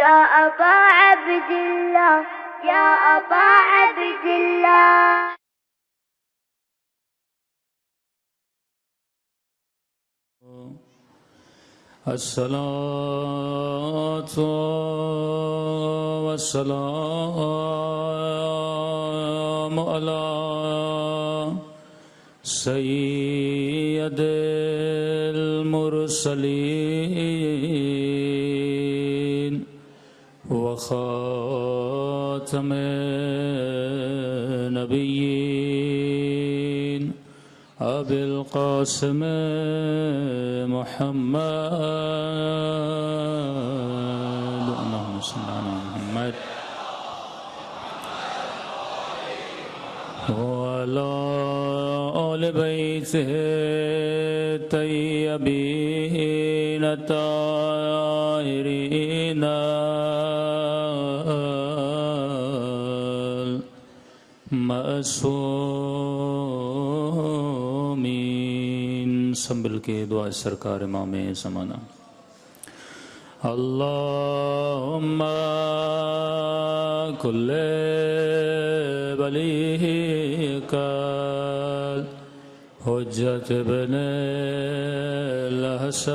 يا أبا عبد الله يا أبا عبد الله. الصلاة والسلام على سيد المرسلين وخاتم النبيين أبي القاسم محمد اللهم صل على محمد وعلى آل بيته الطيبين الطاهرين المعصومين. سنبھل کے دعا سرکار امام زمانہ. اللہم کل ولیک حجت ابن الحسن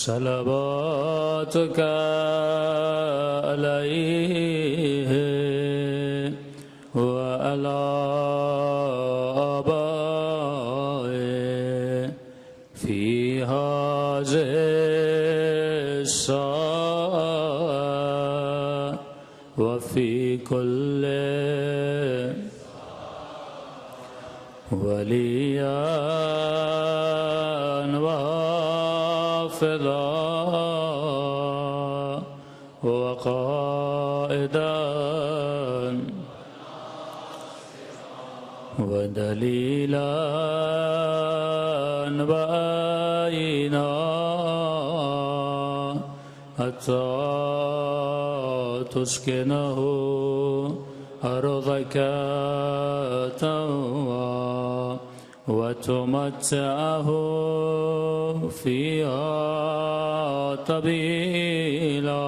صلواتک علیہ وعلی آبائه فی هذه الساعة وفي كل وليا وحافظا وقائدا ودليلا وآينا حتى تسكنه أرضك طوعا وتمتعه فيها طويلا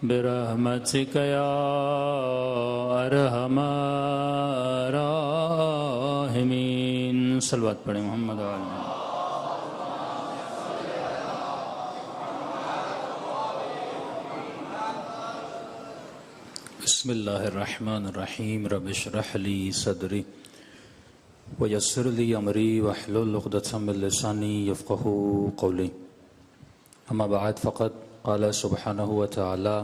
برحمتك يا أرحم الراحمين. صلوات پڑھیں محمد و آل محمد. بسم اللہ الرحمن الرحیم. رب اشرح لی صدری ویسر لی امری واحلل عقدۃ من لسانی یفقهوا قولی. اما بعد فقد قال سبحانہ وتعالی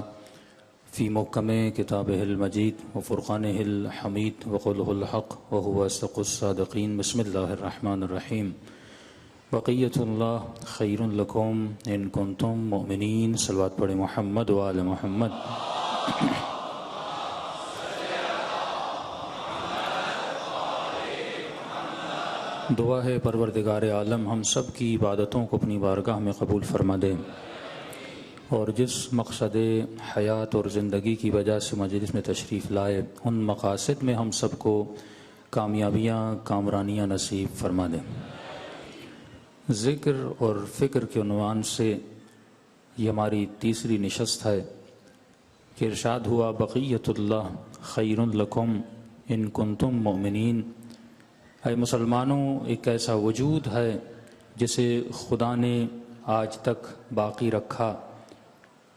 فی محکم کتابہ المجید وفرقانہ الحمید وقولہ الحق وهو اصدق الصادقین. بسم اللہ الرحمن الرحیم. بقیۃ اللہ خیر لکم ان کنتم مؤمنین. صلوات پڑھیں محمد و آل محمد. دعا ہے پروردگار عالم ہم سب کی عبادتوں کو اپنی بارگاہ میں قبول فرما دے، اور جس مقصد حیات اور زندگی کی وجہ سے مجلس میں تشریف لائے ان مقاصد میں ہم سب کو کامیابیاں کامرانیاں نصیب فرما دے. ذکر اور فکر کے عنوان سے یہ ہماری تیسری نشست ہے کہ ارشاد ہوا بقیۃ اللہ خیر لکم ان کنتم مؤمنین. اے مسلمانوں، ایک ایسا وجود ہے جسے خدا نے آج تک باقی رکھا.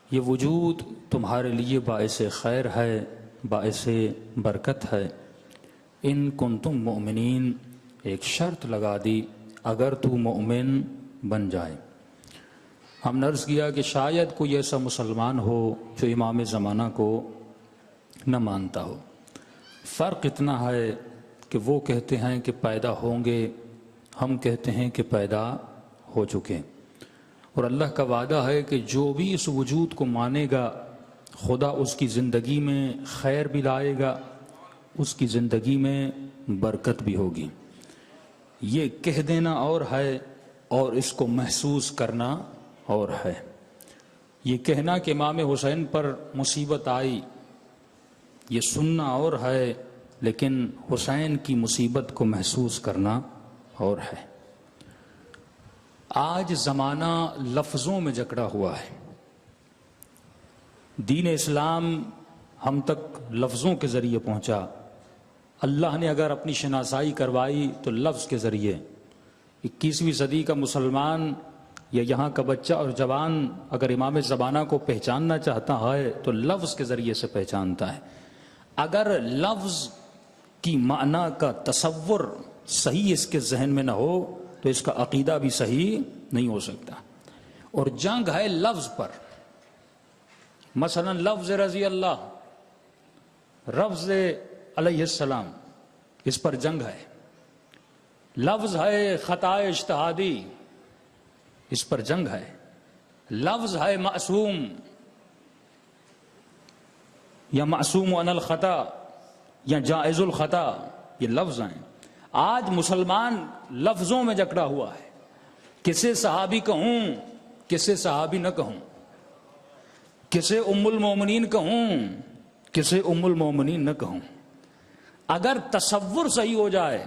یہ وجود تمہارے لیے باعث خیر ہے، باعث برکت ہے. ان کنتم مؤمنین، ایک شرط لگا دی اگر تو مؤمن بن جائے. ہم نے عرض کیا کہ شاید کوئی ایسا مسلمان ہو جو امام زمانہ کو نہ مانتا ہو. فرق اتنا ہے کہ وہ کہتے ہیں کہ پیدا ہوں گے، ہم کہتے ہیں کہ پیدا ہو چکے. اور اللہ کا وعدہ ہے کہ جو بھی اس وجود کو مانے گا خدا اس کی زندگی میں خیر بھی لائے گا، اس کی زندگی میں برکت بھی ہوگی. یہ کہہ دینا اور ہے اور اس کو محسوس کرنا اور ہے. یہ کہنا کہ امام حسین پر مصیبت آئی یہ سننا اور ہے، لیکن حسین کی مصیبت کو محسوس کرنا اور ہے. آج زمانہ لفظوں میں جکڑا ہوا ہے. دین اسلام ہم تک لفظوں کے ذریعے پہنچا. اللہ نے اگر اپنی شناسائی کروائی تو لفظ کے ذریعے. 21ویں صدی کا مسلمان یا یہاں کا بچہ اور جوان اگر امام زمانہ کو پہچاننا چاہتا ہے تو لفظ کے ذریعے سے پہچانتا ہے. اگر لفظ کی معنی کا تصور صحیح اس کے ذہن میں نہ ہو تو اس کا عقیدہ بھی صحیح نہیں ہو سکتا. اور جنگ ہے لفظ پر. مثلا لفظ رضی اللہ، لفظ علیہ السلام، اس پر جنگ ہے. لفظ ہے خطا اجتہادی، اس پر جنگ ہے. لفظ ہے معصوم یا معصوم عن الخطا یا جائز الخطا، یہ لفظ ہیں. آج مسلمان لفظوں میں جکڑا ہوا ہے. کسے صحابی کہوں، کسے صحابی نہ کہوں، کسے ام المومنین کہوں، کسے ام المومنین نہ کہوں. اگر تصور صحیح ہو جائے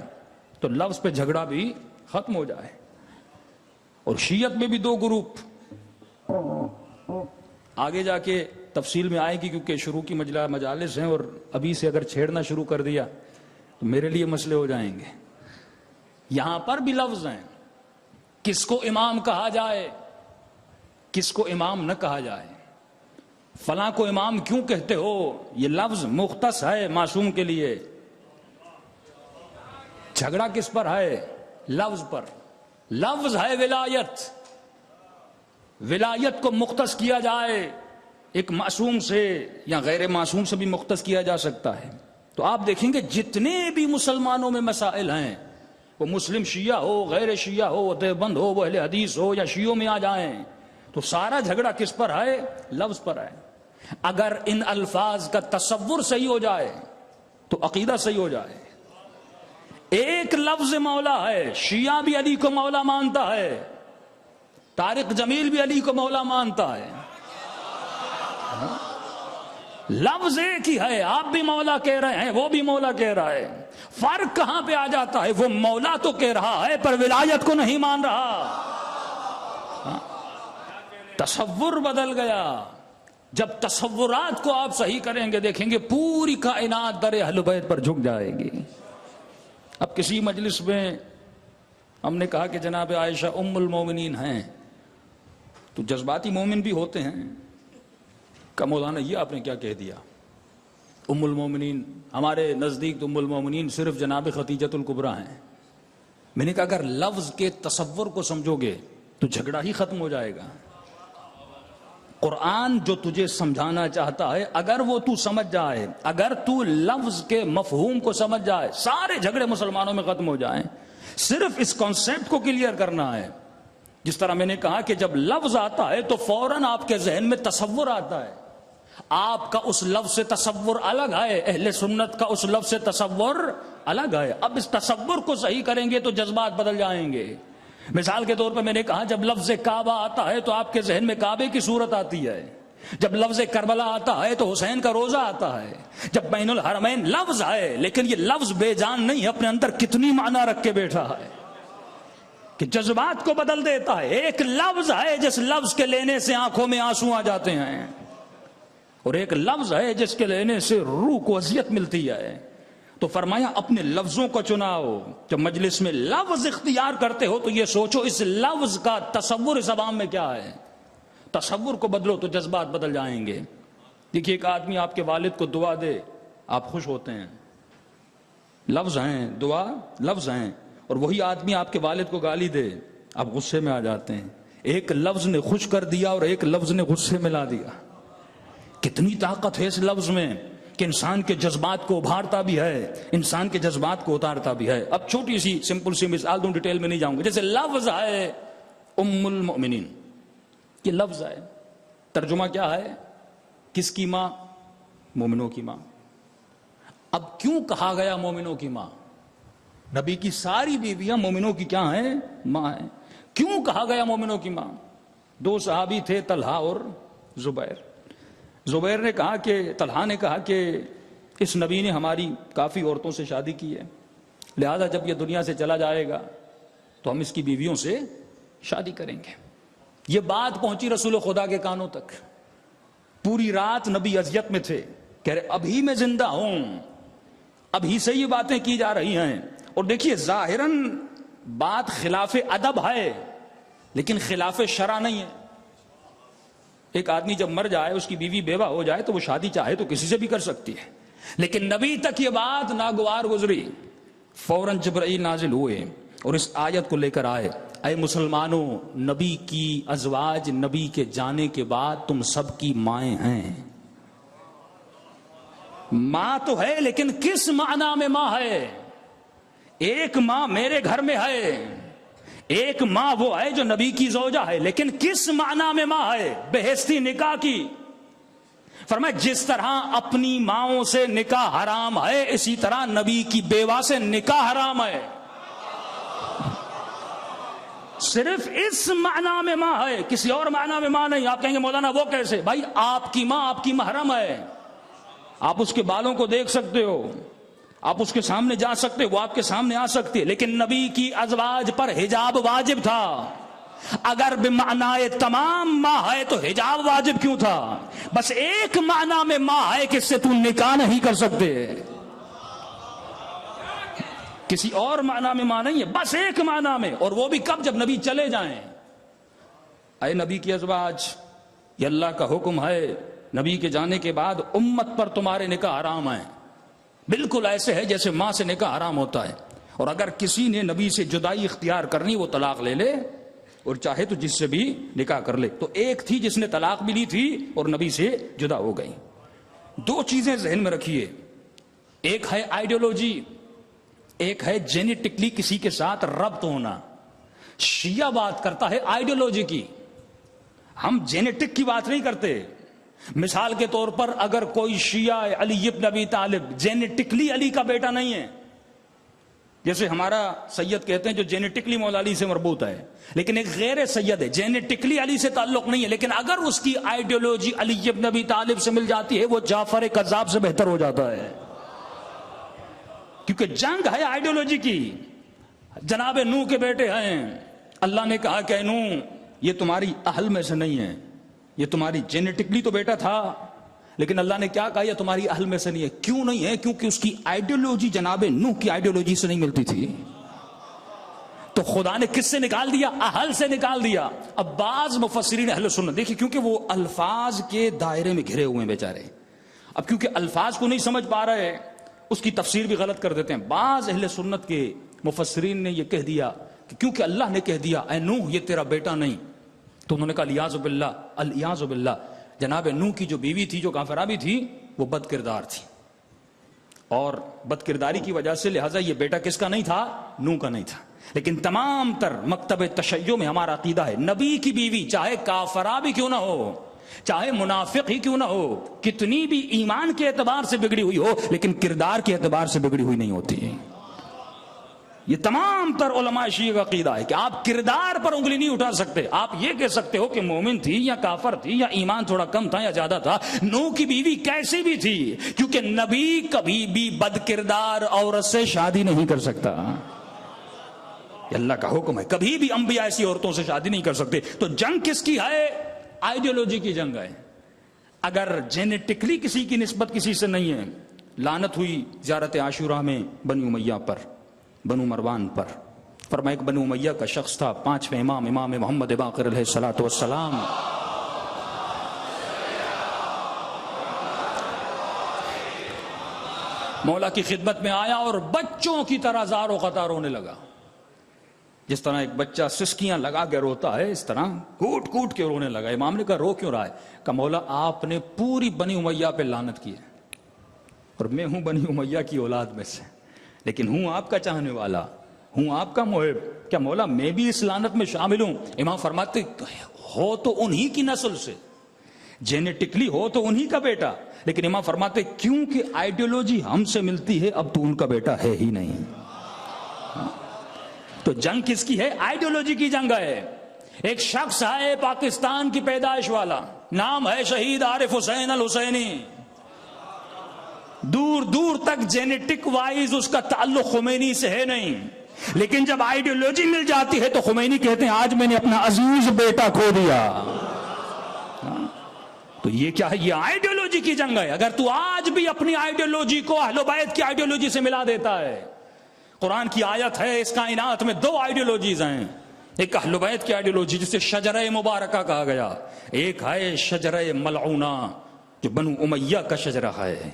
تو لفظ پہ جھگڑا بھی ختم ہو جائے. اور شیعت میں بھی 2 گروپ، آگے جا کے تفصیل میں آئے گی کیونکہ شروع کی مجالس ہیں اور ابھی سے اگر چھیڑنا شروع کر دیا تو میرے لیے مسئلے ہو جائیں گے. یہاں پر بھی لفظ ہیں. کس کو امام کہا جائے، کس کو امام نہ کہا جائے. فلاں کو امام کیوں کہتے ہو، یہ لفظ مختص ہے معصوم کے لیے. جھگڑا کس پر ہے؟ لفظ پر. لفظ ہے ولایت. ولایت کو مختص کیا جائے ایک معصوم سے یا غیر معصوم سے بھی مختص کیا جا سکتا ہے. تو آپ دیکھیں گے جتنے بھی مسلمانوں میں مسائل ہیں، وہ مسلم شیعہ ہو، غیر شیعہ ہو، وہ دیوبند ہو، وہ اہل حدیث ہو یا شیعوں میں آ جائیں، تو سارا جھگڑا کس پر ہے؟ لفظ پر ہے. اگر ان الفاظ کا تصور صحیح ہو جائے تو عقیدہ صحیح ہو جائے. ایک لفظ مولا ہے، شیعہ بھی علی کو مولا مانتا ہے، طارق جمیل بھی علی کو مولا مانتا ہے. لفظ ایک ہی ہے، آپ بھی مولا کہہ رہے ہیں، وہ بھی مولا کہہ رہا ہے. فرق کہاں پہ آ جاتا ہے؟ وہ مولا تو کہہ رہا ہے پر ولایت کو نہیں مان رہا. تصور بدل گیا. جب تصورات کو آپ صحیح کریں گے دیکھیں گے پوری کائنات در اہل بیت پر جھک جائے گی. اب کسی مجلس میں ہم نے کہا کہ جناب عائشہ ام المومنین ہیں، تو جذباتی مومن بھی ہوتے ہیں کہ مولانا یہ آپ نے کیا کہہ دیا، ام المومنین ہمارے نزدیک تو ام المومنین صرف جناب خدیجۃ الکبریٰ ہیں. میں نے کہا اگر لفظ کے تصور کو سمجھو گے تو جھگڑا ہی ختم ہو جائے گا. قرآن جو تجھے سمجھانا چاہتا ہے اگر وہ تو سمجھ جائے، اگر تو لفظ کے مفہوم کو سمجھ جائے، سارے جھگڑے مسلمانوں میں ختم ہو جائیں. صرف اس کانسیپٹ کو کلیئر کرنا ہے. جس طرح میں نے کہا کہ جب لفظ آتا ہے تو فوراً آپ کے ذہن میں تصور آتا ہے. آپ کا اس لفظ سے تصور الگ ہے، اہل سنت کا اس لفظ سے تصور الگ ہے. اب اس تصور کو صحیح کریں گے تو جذبات بدل جائیں گے. مثال کے طور پر میں نے کہا جب لفظ کعبہ آتا ہے تو آپ کے ذہن میں کعبے کی صورت آتی ہے. جب لفظ کربلا آتا ہے تو حسین کا روزہ آتا ہے. جب بین الحرمین لفظ ہے لیکن یہ لفظ بے جان نہیں، اپنے اندر کتنی معنی رکھ کے بیٹھا ہے کہ جذبات کو بدل دیتا ہے. ایک لفظ ہے جس لفظ کے لینے سے آنکھوں میں آنسو آ جاتے ہیں، اور ایک لفظ ہے جس کے لینے سے روح کو اذیت ملتی ہے. تو فرمایا اپنے لفظوں کو چناؤ. جب مجلس میں لفظ اختیار کرتے ہو تو یہ سوچو اس لفظ کا تصور اس عوام میں کیا ہے. تصور کو بدلو تو جذبات بدل جائیں گے. دیکھیے ایک آدمی آپ کے والد کو دعا دے، آپ خوش ہوتے ہیں، لفظ ہیں، دعا لفظ ہیں. اور وہی آدمی آپ کے والد کو گالی دے، آپ غصے میں آ جاتے ہیں. ایک لفظ نے خوش کر دیا اور ایک لفظ نے غصے میں لا دیا. کتنی طاقت ہے اس لفظ میں کہ انسان کے جذبات کو ابھارتا بھی ہے، انسان کے جذبات کو اتارتا بھی ہے. اب چھوٹی سی سمپل سی مثال دوں، ڈیٹیل میں نہیں جاؤں گا. جیسے لفظ ہے ام المؤمنین، یہ لفظ ہے، ترجمہ کیا ہے؟ کس کی ماں؟ مومنوں کی ماں. اب کیوں کہا گیا مومنوں کی ماں؟ نبی کی ساری بیویاں مومنوں کی کیا ہیں؟ ماں ہیں. کیوں کہا گیا مومنوں کی ماں؟ 2 صحابی تھے، طلحہ اور زبیر. زبیر نے کہا کہ طلحہ نے کہا کہ اس نبی نے ہماری کافی عورتوں سے شادی کی ہے، لہذا جب یہ دنیا سے چلا جائے گا تو ہم اس کی بیویوں سے شادی کریں گے. یہ بات پہنچی رسول خدا کے کانوں تک. پوری رات نبی اذیت میں تھے، کہہ رہے ابھی میں زندہ ہوں، ابھی سے یہ باتیں کی جا رہی ہیں. اور دیکھیے ظاہراً بات خلاف ادب ہے لیکن خلاف شرع نہیں ہے. ایک آدمی جب مر جائے، اس کی بیوی بیوہ ہو جائے تو وہ شادی چاہے تو کسی سے بھی کر سکتی ہے، لیکن نبی تک یہ بات ناگوار گزری. فوراً جبرائیل نازل ہوئے اور اس آیت کو لے کر آئے، اے مسلمانوں، نبی کی ازواج نبی کے جانے کے بعد تم سب کی مائیں ہیں. ماں تو ہے لیکن کس معنی میں ماں ہے؟ ایک ماں میرے گھر میں ہے، ایک ماں وہ ہے جو نبی کی زوجہ ہے، لیکن کس معنی میں ماں ہے؟ بہشتی نکاح کی. فرمایا جس طرح اپنی ماؤں سے نکاح حرام ہے، اسی طرح نبی کی بیوہ سے نکاح حرام ہے. صرف اس معنی میں ماں ہے، کسی اور معنی میں ماں نہیں. آپ کہیں گے مولانا وہ کیسے؟ بھائی آپ کی ماں آپ کی محرم ہے، آپ اس کے بالوں کو دیکھ سکتے ہو، آپ اس کے سامنے جا سکتے، وہ آپ کے سامنے آ سکتی ہے، لیکن نبی کی ازواج پر حجاب واجب تھا. اگر بمعنی تمام ماں ہے تو حجاب واجب کیوں تھا؟ بس ایک معنی میں ماں ہے کہ اس سے تم نکاح نہیں کر سکتے، کسی اور معنی میں ماں نہیں ہے، بس ایک معنی میں. اور وہ بھی کب؟ جب نبی چلے جائیں. اے نبی کی ازواج، یہ اللہ کا حکم ہے، نبی کے جانے کے بعد امت پر تمہارے نکاح حرام ہیں. بالکل ایسے ہے جیسے ماں سے نکاح حرام ہوتا ہے. اور اگر کسی نے نبی سے جدائی اختیار کرنی، وہ طلاق لے لے اور چاہے تو جس سے بھی نکاح کر لے. تو ایک تھی جس نے طلاق بھی لی تھی اور نبی سے جدا ہو گئی. دو چیزیں ذہن میں رکھیے، ایک ہے آئیڈیالوجی، ایک ہے جینیٹکلی کسی کے ساتھ ربط ہونا. شیعہ بات کرتا ہے آئیڈیالوجی کی، ہم جینیٹک کی بات نہیں کرتے. مثال کے طور پر اگر کوئی شیعہ علی ابن ابی طالب جینیٹکلی علی کا بیٹا نہیں ہے، جیسے ہمارا سید کہتے ہیں جو جینیٹکلی مولا علی سے مربوط ہے، لیکن ایک غیر سید ہے، جینیٹکلی علی سے تعلق نہیں ہے، لیکن اگر اس کی آئیڈیالوجی علی ابن ابی طالب سے مل جاتی ہے، وہ جعفر کذاب سے بہتر ہو جاتا ہے. کیونکہ جنگ ہے آئیڈیالوجی کی. جناب نوح کے بیٹے ہیں، اللہ نے کہا کہ نوح یہ تمہاری اہل میں سے نہیں ہے، یہ تمہاری جینیٹکلی تو بیٹا تھا، لیکن اللہ نے کیا کہا یہ تمہاری اہل میں سے نہیں ہے. کیوں نہیں ہے؟ کیونکہ اس کی آئیڈیالوجی جناب نوح کی آئیڈیالوجی سے نہیں ملتی تھی. تو خدا نے کس سے نکال دیا؟ اہل سے نکال دیا. اب بعض مفسرین اہل سنت دیکھیں، کیونکہ وہ الفاظ کے دائرے میں گھرے ہوئے ہیں بیچارے، اب کیونکہ الفاظ کو نہیں سمجھ پا رہے اس کی تفسیر بھی غلط کر دیتے ہیں. بعض اہل سنت کے مفسرین نے یہ کہہ دیا کہ کیونکہ اللہ نے کہہ دیا اے نوح یہ تیرا بیٹا نہیں، تو انہوں نے کہا الیاذ باللہ، الیاذ باللہ، جناب نوح کی جو بیوی تھی جو کافرہ بھی تھی وہ بد کردار تھی، اور بد کرداری کی وجہ سے لہٰذا یہ بیٹا کس کا نہیں تھا؟ نوح کا نہیں تھا. لیکن تمام تر مکتب تشیع میں ہمارا عقیدہ ہے نبی کی بیوی چاہے کافرہ بھی کیوں نہ ہو، چاہے منافق ہی کیوں نہ ہو، کتنی بھی ایمان کے اعتبار سے بگڑی ہوئی ہو، لیکن کردار کے اعتبار سے بگڑی ہوئی نہیں ہوتی. یہ تمام تر علماء شیعہ کا عقیدہ ہے کہ آپ کردار پر انگلی نہیں اٹھا سکتے. آپ یہ کہہ سکتے ہو کہ مومن تھی یا کافر تھی یا ایمان تھوڑا کم تھا یا زیادہ تھا. نوح کی بیوی کیسی بھی تھی، کیونکہ نبی کبھی بھی بد کردار عورت سے شادی نہیں کر سکتا. یہ اللہ کا حکم ہے، کبھی بھی انبیاء ایسی عورتوں سے شادی نہیں کر سکتے. تو جنگ کس کی ہے؟ آئیڈیالوجی کی جنگ ہے. اگر جینیٹکلی کسی کی نسبت کسی سے نہیں ہے، لعنت ہوئی زیارت عاشوراء میں بنی امیہ پر، بنو مروان پر. فرمایا ایک بنو امیہ کا شخص تھا، پانچویں امام محمد باقر علیہ الصلوۃ والسلام، مولا کی خدمت میں آیا اور بچوں کی طرح زار و قطار رونے لگا. جس طرح ایک بچہ سسکیاں لگا کے روتا ہے اس طرح کوٹ کوٹ کے رونے لگا. امام نے کہا رو کیوں رہا ہے؟ کہا مولا آپ نے پوری بنی امیہ پہ لعنت کی ہے، اور میں ہوں بنی امیہ کی اولاد میں سے، لیکن ہوں آپ کا چاہنے والا، ہوں آپ کا محب، کیا مولا میں بھی اس لعنت میں شامل ہوں؟ امام فرماتے ہو تو انہی کی نسل سے، جینیٹکلی ہو تو انہی کا بیٹا، لیکن امام فرماتے کیونکہ آئیڈیالوجی ہم سے ملتی ہے اب تو ان کا بیٹا ہے ہی نہیں. تو جنگ کس کی ہے؟ آئیڈیالوجی کی جنگ ہے. ایک شخص ہے پاکستان کی پیدائش والا، نام ہے شہید عارف حسین الحسینی، دور دور تک جینیٹک وائز اس کا تعلق خمینی سے ہے نہیں، لیکن جب آئیڈیالوجی مل جاتی ہے تو خمینی کہتے ہیں آج میں نے اپنا عزیز بیٹا کھو دیا. تو یہ کیا ہے؟ یہ آئیڈیالوجی کی جنگ ہے. اگر تو آج بھی اپنی آئیڈیالوجی کو اہل بیت کی آئیڈیالوجی سے ملا دیتا ہے. قرآن کی آیت ہے اس کائنات میں دو آئیڈیالوجیز ہیں. ایک اہل بیت کی آئیڈیالوجی جسے شجرہ مبارکہ کہا گیا, ایک ہے شجرہ ملعونہ جو بنو امیہ کا شجرہ ہے.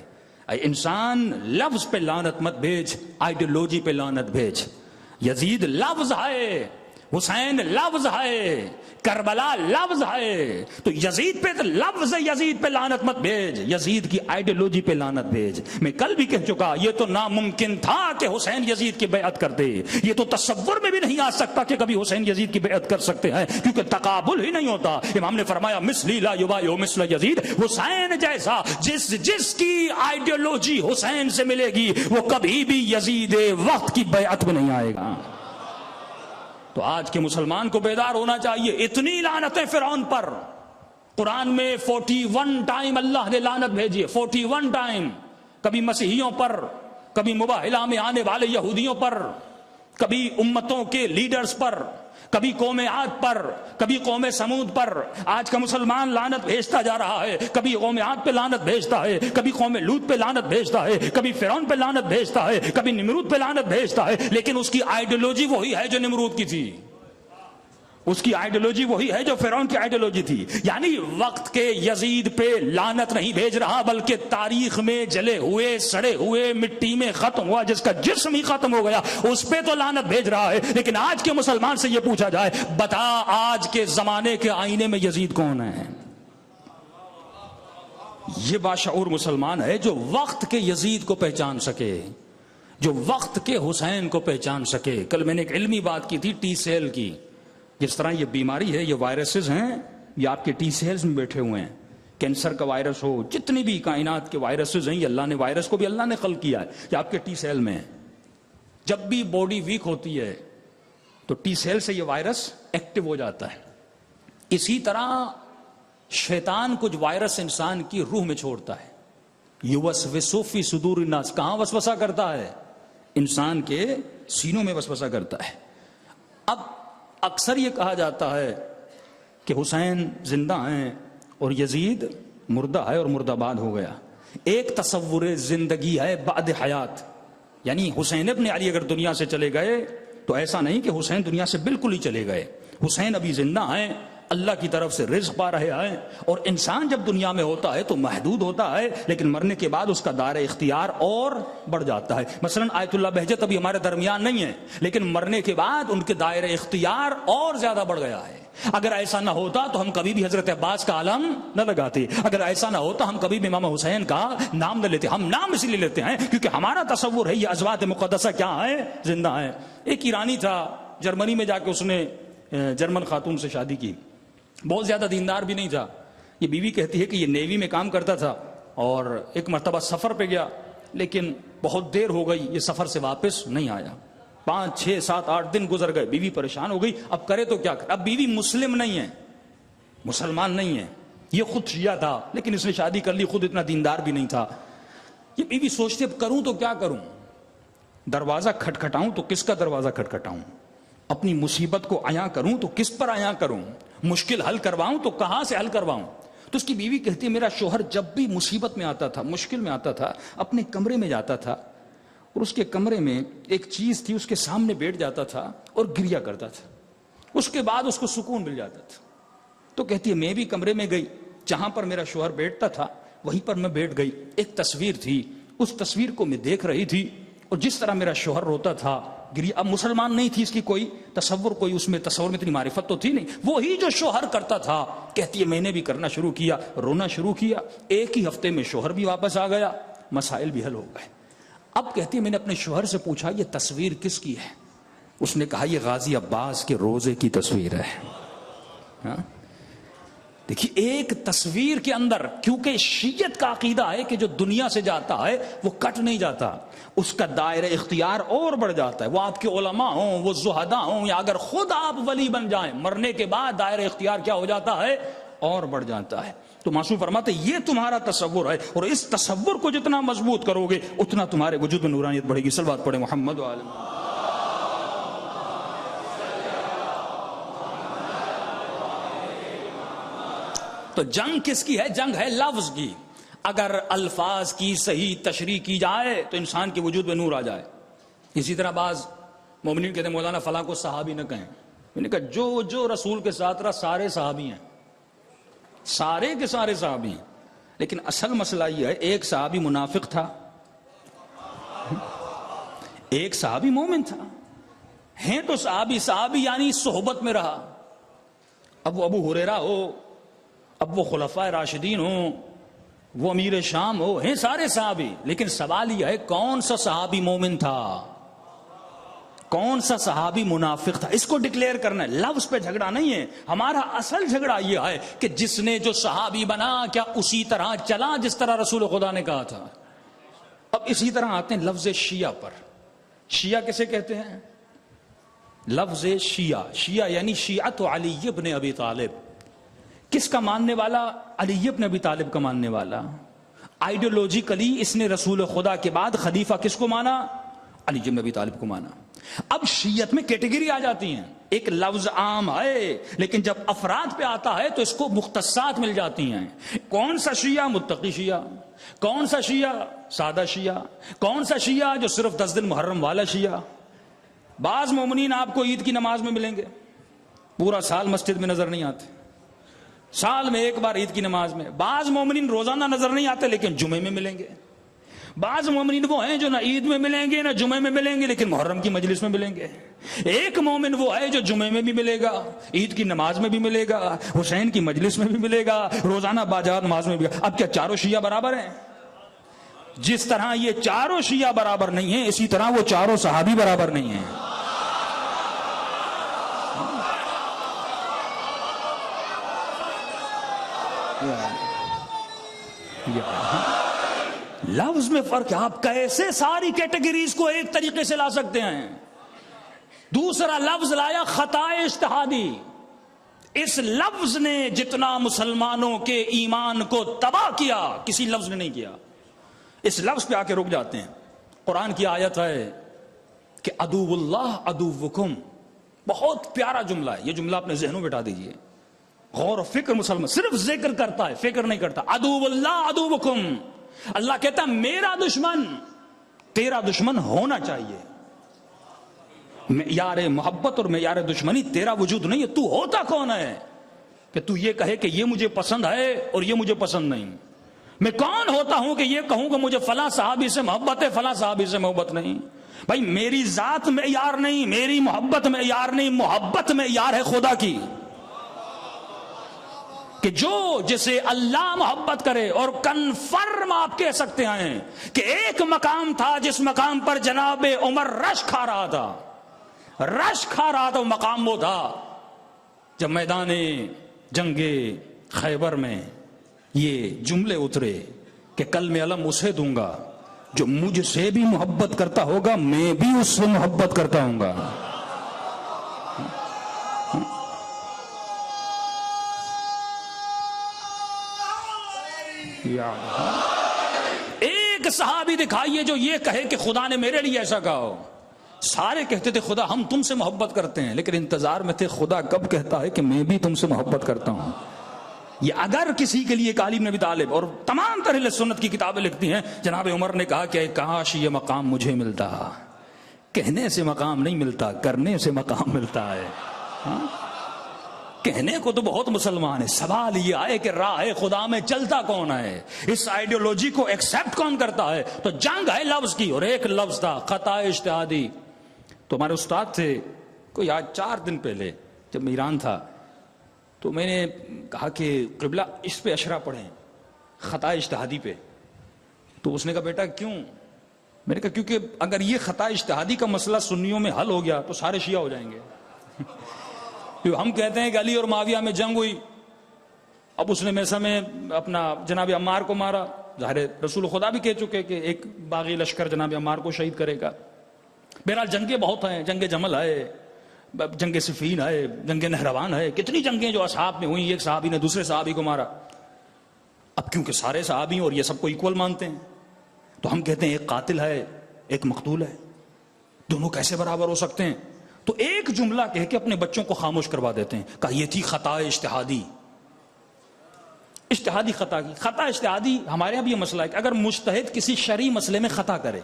اے انسان, لفظ پہ لعنت مت بھیج, آئیڈیالوجی پہ لعنت بھیج. یزید لفظ ہے, حسین لفظ ہے, کربلا لفظ ہے, تو یزید پہ تو لفظ یزید پہ لعنت مت بھیج, یزید کی آئیڈیالوجی پہ لعنت بھیج. میں کل بھی کہہ چکا, یہ تو ناممکن تھا کہ حسین یزید کی بیعت کر دے. یہ تو تصور میں بھی نہیں آ سکتا کہ کبھی حسین یزید کی بیعت کر سکتے ہیں, کیونکہ تقابل ہی نہیں ہوتا. امام نے فرمایا مثلی لا یبایع مثل یزید, حسین جیسا جس کی آئیڈیالوجی حسین سے ملے گی وہ کبھی بھی یزید وقت کی بیعت میں نہیں آئے گا. تو آج کے مسلمان کو بیدار ہونا چاہیے. اتنی لعنتیں فرعون پر, قرآن میں 41 ٹائم اللہ نے لعنت بھیجی ہے, 41 ٹائم. کبھی مسیحیوں پر, کبھی مباہلہ میں آنے والے یہودیوں پر, کبھی امتوں کے لیڈرز پر, کبھی قوم عاد پر, کبھی قوم سمود پر. آج کا مسلمان لعنت بھیجتا جا رہا ہے. کبھی قوم عاد پہ لعنت بھیجتا ہے, کبھی قوم لوط پہ لعنت بھیجتا ہے, کبھی فرعون پہ لعنت بھیجتا ہے, کبھی نمرود پہ لعنت بھیجتا ہے. لیکن اس کی آئیڈیالوجی وہی ہے جو نمرود کی تھی, اس کی آئیڈیالوجی وہی ہے جو فرعون کی آئیڈیالوجی تھی. یعنی وقت کے یزید پہ لعنت نہیں بھیج رہا, بلکہ تاریخ میں جلے ہوئے, سڑے ہوئے, مٹی میں ختم ہوا, جس کا جسم ہی ختم ہو گیا, اس پہ تو لعنت بھیج رہا ہے. لیکن آج کے مسلمان سے یہ پوچھا جائے, بتا آج کے زمانے کے آئینے میں یزید کون ہے؟ یہ باشعور مسلمان ہے جو وقت کے یزید کو پہچان سکے, جو وقت کے حسین کو پہچان سکے. کل میں نے ایک علمی بات کی تھی ٹی سیل کی. جس طرح یہ بیماری ہے, یہ وائرسز ہیں, یہ آپ کے ٹی سیلز میں بیٹھے ہوئے ہیں. کینسر کا وائرس ہو, جتنی بھی کائنات کے وائرسز ہیں, یہ اللہ نے, وائرس کو بھی اللہ نے خلق کیا ہے, یہ آپ کے ٹی سیل میں ہے. جب بھی باڈی ویک ہوتی ہے تو ٹی سیل سے یہ وائرس ایکٹیو ہو جاتا ہے. اسی طرح شیطان کچھ وائرس انسان کی روح میں چھوڑتا ہے. یوسوسو فی صدور الناس, کہاں وسوسہ کرتا ہے؟ انسان کے سینوں میں وسوسہ کرتا ہے. اب اکثر یہ کہا جاتا ہے کہ حسین زندہ ہیں اور یزید مردہ ہے اور مردہ بعد ہو گیا. ایک تصور زندگی ہے بعد حیات, یعنی حسین ابن علی اگر دنیا سے چلے گئے تو ایسا نہیں کہ حسین دنیا سے بالکل ہی چلے گئے. حسین ابھی زندہ ہیں, اللہ کی طرف سے رزق پا رہے ہیں, اور انسان جب دنیا میں ہوتا ہے تو محدود ہوتا ہے, لیکن مرنے کے بعد اس کا دائرہ اختیار اور بڑھ جاتا ہے. مثلا آیت اللہ بہجت ابھی ہمارے درمیان نہیں ہے, لیکن مرنے کے بعد ان کے دائرہ اختیار اور زیادہ بڑھ گیا ہے. اگر ایسا نہ ہوتا تو ہم کبھی بھی حضرت عباس کا عالم نہ لگاتے, اگر ایسا نہ ہوتا ہم کبھی بھی امام حسین کا نام نہ لیتے. ہم نام اس لیے لیتے ہیں کیونکہ ہمارا تصور ہے یہ ازواج مقدسہ کیا ہے, زندہ ہے. ایک ایرانی تھا, جرمنی میں جا کے اس نے جرمن خاتون سے شادی کی, بہت زیادہ دیندار بھی نہیں تھا. یہ بیوی کہتی ہے کہ یہ نیوی میں کام کرتا تھا اور ایک مرتبہ سفر پہ گیا, لیکن بہت دیر ہو گئی, یہ سفر سے واپس نہیں آیا. 5, 6, 7, 8 دن گزر گئے. بیوی پریشان ہو گئی, اب کرے تو کیا کرے. اب بیوی مسلم نہیں ہے, مسلمان نہیں ہے, یہ خود شیعہ تھا لیکن اس نے شادی کر لی, خود اتنا دیندار بھی نہیں تھا. یہ بیوی سوچتے اب کروں تو کیا کروں, دروازہ کھٹکھٹاؤں تو کس کا دروازہ کھٹکھٹاؤں, اپنی مصیبت کو عیاں کروں تو کس پر عیاں کروں, مشکل حل کرواؤں تو کہاں سے حل کرواؤں. تو اس کی بیوی کہتی ہے میرا شوہر جب بھی مصیبت میں آتا تھا, مشکل میں آتا تھا, اپنے کمرے میں جاتا تھا اور اس کے کمرے میں ایک چیز تھی, اس کے سامنے بیٹھ جاتا تھا اور گریا کرتا تھا. اس کے بعد اس کو سکون مل جاتا تھا. تو کہتی ہے میں بھی کمرے میں گئی, جہاں پر میرا شوہر بیٹھتا تھا وہیں پر میں بیٹھ گئی. ایک تصویر تھی, اس تصویر کو میں دیکھ رہی تھی, اور جس طرح میرا شوہر روتا تھا گریا. اب مسلمان نہیں تھی, اس کی کوئی تصور, کوئی اس میں تصور میں اتنی معرفت تو تھی نہیں, وہی جو شوہر کرتا تھا. کہتی ہے میں نے بھی کرنا شروع کیا, رونا شروع کیا. ایک ہی ہفتے میں شوہر بھی واپس آ گیا, مسائل بھی حل ہو گئے. اب کہتی ہے میں نے اپنے شوہر سے پوچھا یہ تصویر کس کی ہے؟ اس نے کہا یہ غازی عباس کے روزے کی تصویر ہے. دیکھیے ایک تصویر کے اندر, کیونکہ شیعت کا عقیدہ ہے کہ جو دنیا سے جاتا ہے وہ کٹ نہیں جاتا, اس کا دائرہ اختیار اور بڑھ جاتا ہے. وہ آپ کے علماء ہوں, وہ زہداء ہوں, یا اگر خود آپ ولی بن جائیں, مرنے کے بعد دائرہ اختیار کیا ہو جاتا ہے, اور بڑھ جاتا ہے. تو معصوم فرماتے یہ تمہارا تصور ہے, اور اس تصور کو جتنا مضبوط کرو گے اتنا تمہارے وجود میں نورانیت بڑھے گی. صلوات پڑھے محمد و آل محمد. تو جنگ کس کی ہے؟ جنگ ہے لفظ کی. اگر الفاظ کی صحیح تشریح کی جائے تو انسان کے وجود میں نور آ جائے. اسی طرح بعض مومنین کہتے ہیں مولانا فلاں کو صحابی نہ کہیں. میں نے کہا جو جو رسول کے ساتھ رہا سارے صحابی ہیں, سارے کے سارے صحابی ہیں. لیکن اصل مسئلہ یہ ہے, ایک صحابی منافق تھا, ایک صحابی مومن تھا. ہیں تو صحابی یعنی صحبت میں رہا. اب وہ ابو ہریرہ ہو, اب وہ خلفائے راشدین ہوں, وہ امیر شام ہو, ہیں سارے صحابی. لیکن سوال یہ ہے کون سا صحابی مومن تھا, کون سا صحابی منافق تھا, اس کو ڈکلیئر کرنا ہے. لفظ پہ جھگڑا نہیں ہے. ہمارا اصل جھگڑا یہ ہے کہ جس نے جو صحابی بنا کیا اسی طرح چلا جس طرح رسول خدا نے کہا تھا. اب اسی طرح آتے ہیں لفظ شیعہ پر. شیعہ کسے کہتے ہیں؟ لفظ شیعہ, شیعہ یعنی شیعت علی ابن ابی طالب. کس کا ماننے والا؟ علی ابن ابی طالب کا ماننے والا. آئیڈیولوجیکلی اس نے رسول خدا کے بعد خلیفہ کس کو مانا؟ علی ابن ابی طالب کو مانا. اب شیعت میں کیٹیگری آ جاتی ہیں. ایک لفظ عام ہے لیکن جب افراد پہ آتا ہے تو اس کو مختصات مل جاتی ہیں. کون سا شیعہ؟ متقی شیعہ. کون سا شیعہ؟ سادہ شیعہ. کون سا شیعہ؟ جو صرف 10 دن محرم والا شیعہ. بعض مومنین آپ کو عید کی نماز میں ملیں گے, پورا سال مسجد میں نظر نہیں آتے, سال میں ایک بار عید کی نماز میں. بعض مومنین روزانہ نظر نہیں آتے لیکن جمعے میں ملیں گے. بعض مومنین وہ ہیں جو نہ عید میں ملیں گے نہ جمعے میں ملیں گے لیکن محرم کی مجلس میں ملیں گے. ایک مومن وہ ہے جو جمعے میں بھی ملے گا, عید کی نماز میں بھی ملے گا, حسین کی مجلس میں بھی ملے گا, روزانہ باجات نماز میں بھی. اب کیا چاروں شیعہ برابر ہیں؟ جس طرح یہ چاروں شیعہ برابر نہیں ہیں اسی طرح وہ چاروں صحابی برابر نہیں ہیں. لفظ میں فرق ہے. آپ کیسے ساری کیٹیگریز کو ایک طریقے سے لا سکتے ہیں؟ دوسرا لفظ لایا خطا اجتہادی. اس لفظ نے جتنا مسلمانوں کے ایمان کو تباہ کیا کسی لفظ نے نہیں کیا. اس لفظ پہ آ کے رک جاتے ہیں. قرآن کی آیت ہے کہ عدو اللہ عدوکم. بہت پیارا جملہ ہے, یہ جملہ اپنے ذہنوں میں بٹھا دیجئے. غور و فکر مسلمان صرف ذکر کرتا ہے, فکر نہیں کرتا. عدو اللہ عدوکم. اللہ کہتا ہے میرا دشمن تیرا دشمن ہونا چاہیے. معیار محبت اور معیار دشمنی تیرا وجود نہیں ہے. تو ہوتا کون ہے کہ تو یہ کہے کہ یہ مجھے پسند ہے اور یہ مجھے پسند نہیں؟ میں کون ہوتا ہوں کہ یہ کہوں کہ مجھے فلاں صحابی سے محبت ہے فلاں صحابی سے محبت نہیں؟ بھائی میری ذات معیار نہیں, میری محبت معیار نہیں, محبت معیار ہے خدا کی. کہ جو جسے اللہ محبت کرے. اور کنفرم آپ کہہ سکتے ہیں کہ ایک مقام تھا جس مقام پر جناب عمر رش کھا رہا تھا, رش کھا رہا تھا. وہ مقام وہ تھا جب میدان جنگ خیبر میں یہ جملے اترے کہ کل میں علم اسے دوں گا جو مجھ سے بھی محبت کرتا ہوگا, میں بھی اس سے محبت کرتا ہوں گا. ایک صحابی دکھائیے جو یہ کہے کہ خدا نے میرے لیے ایسا کہا ہو. سارے کہتے تھے خدا ہم تم سے محبت کرتے ہیں, لیکن انتظار میں تھے خدا کب کہتا ہے کہ میں بھی تم سے محبت کرتا ہوں. یہ اگر کسی کے لیے ایک عالم نبی طالب اور تمام طرح سنت کی کتابیں لکھتی ہیں, جناب عمر نے کہا کہ کاش یہ مقام مجھے ملتا. کہنے سے مقام نہیں ملتا, کرنے سے مقام ملتا ہے. کہنے کو تو بہت مسلمان ہے, سوال یہ آئے کہ راہ خدا میں چلتا کون ہے, اس آئیڈیولوجی کو ایکسپٹ کون کرتا ہے. تو جنگ ہے لفظ کی, اور ایک لفظ تھا خطا اجتہادی. تو ہمارے استاد تھے کوئی آج 4 دن پہلے جب میں ایران تھا تو میں نے کہا کہ قبلہ اس پہ اشرا پڑھیں خطا اجتہادی پہ. تو اس نے کہا بیٹا کیوں؟ میں نے کہا کیونکہ اگر یہ خطا اجتہادی کا مسئلہ سنیوں میں حل ہو گیا تو سارے شیعہ ہو جائیں گے. ہم کہتے ہیں کہ علی اور معاویہ میں جنگ ہوئی, اب اس نے میسا میں اپنا جناب عمار کو مارا. ظاہر رسول خدا بھی کہہ چکے کہ ایک باغی لشکر جناب عمار کو شہید کرے گا. بہرحال جنگیں بہت ہیں, جنگ جمل ہے, جنگ صفین ہے, جنگ نہروان ہے, کتنی جنگیں جو اصحاب میں ہوئی. ایک صحابی نے دوسرے صحابی کو مارا. اب کیونکہ سارے صحابی اور یہ سب کو ایکول مانتے ہیں تو ہم کہتے ہیں ایک قاتل ہے ایک مقتول ہے, دونوں کیسے برابر ہو سکتے ہیں؟ تو ایک جملہ کہہ کے اپنے بچوں کو خاموش کروا دیتے ہیں. کہا یہ تھی خطا اجتہادی. اجتہادی خطا کی. خطا اجتہادی ہمارے یہاں بھی یہ مسئلہ ہے کہ اگر مجتہد کسی شرعی مسئلے میں خطا کرے،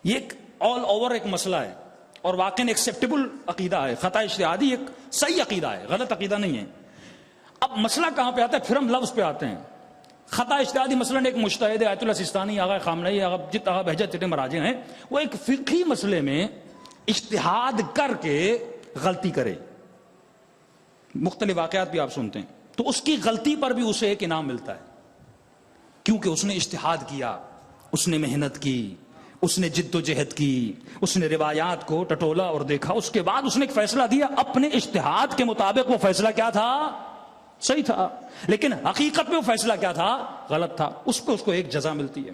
یہ ایک آل اوور ایک مسئلہ ہے اور واقعی ایکسیپٹیبل عقیدہ ہے. خطا اجتہادی ایک صحیح عقیدہ ہے، غلط عقیدہ نہیں ہے. اب مسئلہ کہاں پہ آتا ہے؟ پھر ہم لفظ پہ آتے ہیں. خطا اجتہادی مثلاً ایک مجتہد آیت اللہ سستانی، آغا خامنہئی، آغا بہجت جتنے مراجع ہیں، وہ ایک فقہی مسئلے میں اجتہاد کر کے غلطی کرے. مختلف واقعات بھی آپ سنتے ہیں، تو اس کی غلطی پر بھی اسے ایک انعام ملتا ہے، کیونکہ اس نے اجتہاد کیا، اس نے محنت کی، اس نے جد و جہد کی، اس نے روایات کو ٹٹولا اور دیکھا، اس کے بعد اس نے ایک فیصلہ دیا. اپنے اجتہاد کے مطابق وہ فیصلہ کیا تھا؟ صحیح تھا. لیکن حقیقت میں وہ فیصلہ کیا تھا؟ غلط تھا. اس پہ اس کو ایک جزا ملتی ہے.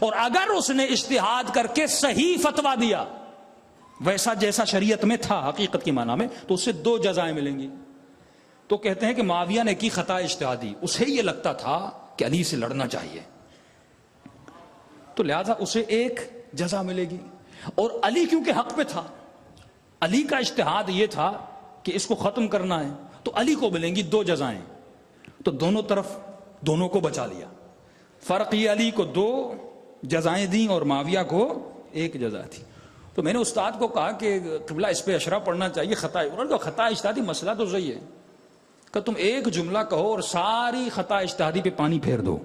اور اگر اس نے اجتہاد کر کے صحیح فتویٰ دیا ویسا جیسا شریعت میں تھا حقیقت کی معنی میں، تو اسے 2 جزائیں ملیں گی. تو کہتے ہیں کہ معاویہ نے کی خطا اجتہادی، اسے یہ لگتا تھا کہ علی سے لڑنا چاہیے، تو لہذا اسے ایک جزا ملے گی. اور علی کیونکہ حق پہ تھا، علی کا اجتہاد یہ تھا کہ اس کو ختم کرنا ہے، تو علی کو ملیں گی 2 جزائیں. تو دونوں طرف دونوں کو بچا لیا. فرق یہ علی کو 2 جزائیں دیں اور معاویہ کو 1 جزا تھی. تو میں نے استاد کو کہا کہ قبلہ اس پہ اشرا پڑھنا چاہیے. خطا انہوں نے کہا خطا اجتہادی مسئلہ تو صحیح ہے کہ تم ایک جملہ کہو اور ساری خطا اجتہادی پہ پانی پھیر دو.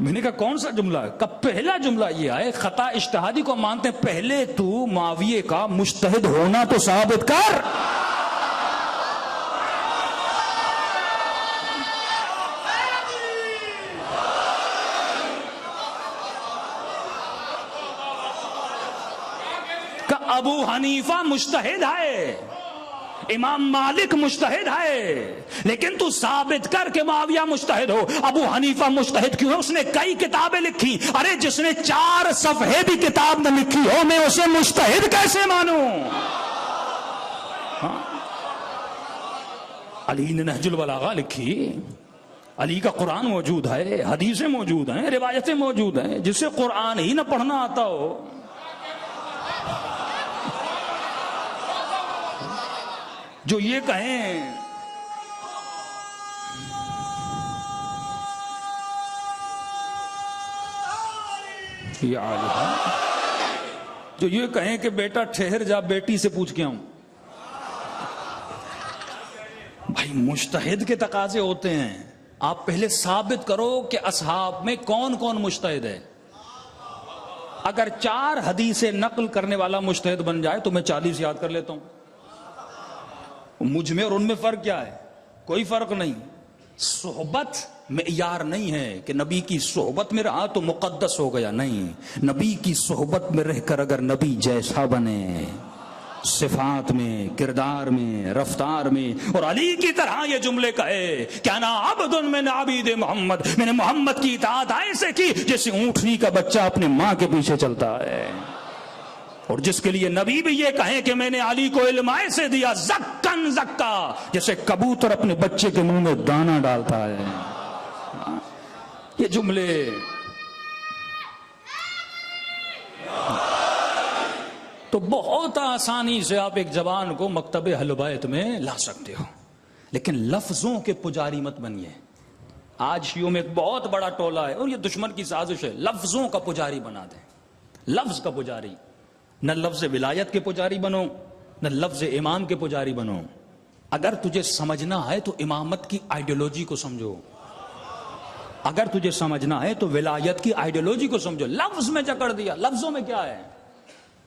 میں نے کہا کون سا جملہ ہے؟ کہ پہلا جملہ یہ آئے خطا اجتہادی کو مانتے ہیں، پہلے تو معاویہ کا مجتہد ہونا تو ثابت کر. کہ ابو حنیفہ مجتہد ہے، امام مالک مجتہد ہے، لیکن تو ثابت کر کے معاویہ مجتہد ہو. ابو حنیفہ مجتہد کیوں ہے؟ اس نے کئی کتابیں لکھی. ارے جس نے 4 صفحے بھی کتاب نہ لکھی ہو میں اسے مجتہد کیسے مانوں؟ علی نے نہج البلاغہ لکھی، علی کا قرآن موجود ہے، حدیثیں موجود ہیں، روایتیں موجود ہیں. جسے قرآن ہی نہ پڑھنا آتا ہو، جو یہ کہیں جو یہ کہیں کہ بیٹا ٹھہر جا، بیٹی سے پوچھ کے آؤں. بھائی مجتہد کے تقاضے ہوتے ہیں. آپ پہلے ثابت کرو کہ اصحاب میں کون کون مجتہد ہے. اگر 4 حدیثیں نقل کرنے والا مجتہد بن جائے تو میں 40 یاد کر لیتا ہوں. مجھ میں اور ان میں فرق کیا ہے؟ کوئی فرق نہیں. صحبت معیار نہیں ہے کہ نبی کی صحبت میں رہا تو مقدس ہو گیا. نہیں، نبی کی صحبت میں رہ کر اگر نبی جیسا بنے، صفات میں، کردار میں، رفتار میں، اور علی کی طرح یہ جملے کہے کہ انا عبد من عبید محمد، میں نے محمد کی اطاعت ایسے کی جیسے اونٹنی کا بچہ اپنے ماں کے پیچھے چلتا ہے. اور جس کے لیے نبی بھی یہ کہیں کہ میں نے علی کو علم ایسے دیا زکن زکا، جیسے کبوتر اپنے بچے کے منہ میں دانا ڈالتا ہے. یہ جملے تو بہت آسانی سے آپ ایک جوان کو مکتب اہل بیت میں لا سکتے ہو، لیکن لفظوں کے پجاری مت بنیے. آج شیعوں میں ایک بہت بڑا ٹولہ ہے اور یہ دشمن کی سازش ہے، لفظوں کا پجاری بنا دیں. لفظ کا پجاری، نہ لفظ ولایت کے پجاری بنو، نہ لفظ امام کے پجاری بنو. اگر تجھے سمجھنا ہے تو امامت کی آئیڈیالوجی کو سمجھو، اگر تجھے سمجھنا ہے تو ولایت کی آئیڈیالوجی کو سمجھو. لفظ میں جکڑ دیا. لفظوں میں کیا ہے؟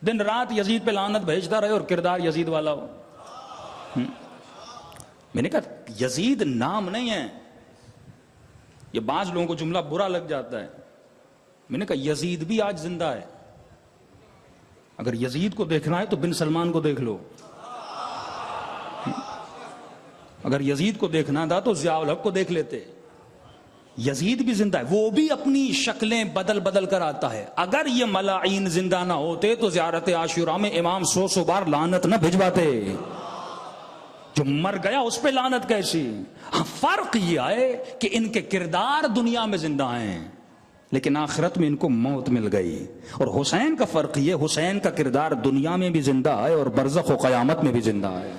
دن رات یزید پہ لعنت بھیجتا رہے اور کردار یزید والا ہو. میں نے کہا یزید نام نہیں ہے. یہ بعض لوگوں کو جملہ برا لگ جاتا ہے. میں نے کہا یزید بھی آج زندہ ہے. اگر یزید کو دیکھنا ہے تو بن سلمان کو دیکھ لو. اگر یزید کو دیکھنا تھا تو ضیاء الحق کو دیکھ لیتے. یزید بھی زندہ ہے، وہ بھی اپنی شکلیں بدل بدل کر آتا ہے. اگر یہ ملاعین زندہ نہ ہوتے تو زیارت عاشورہ میں امام 100 بار لعنت نہ بھجواتے. جو مر گیا اس پہ لعنت کیسی؟ ہاں فرق یہ ہے کہ ان کے کردار دنیا میں زندہ ہیں لیکن آخرت میں ان کو موت مل گئی. اور حسین کا فرق یہ، حسین کا کردار دنیا میں بھی زندہ ہے اور برزخ و قیامت میں بھی زندہ ہے.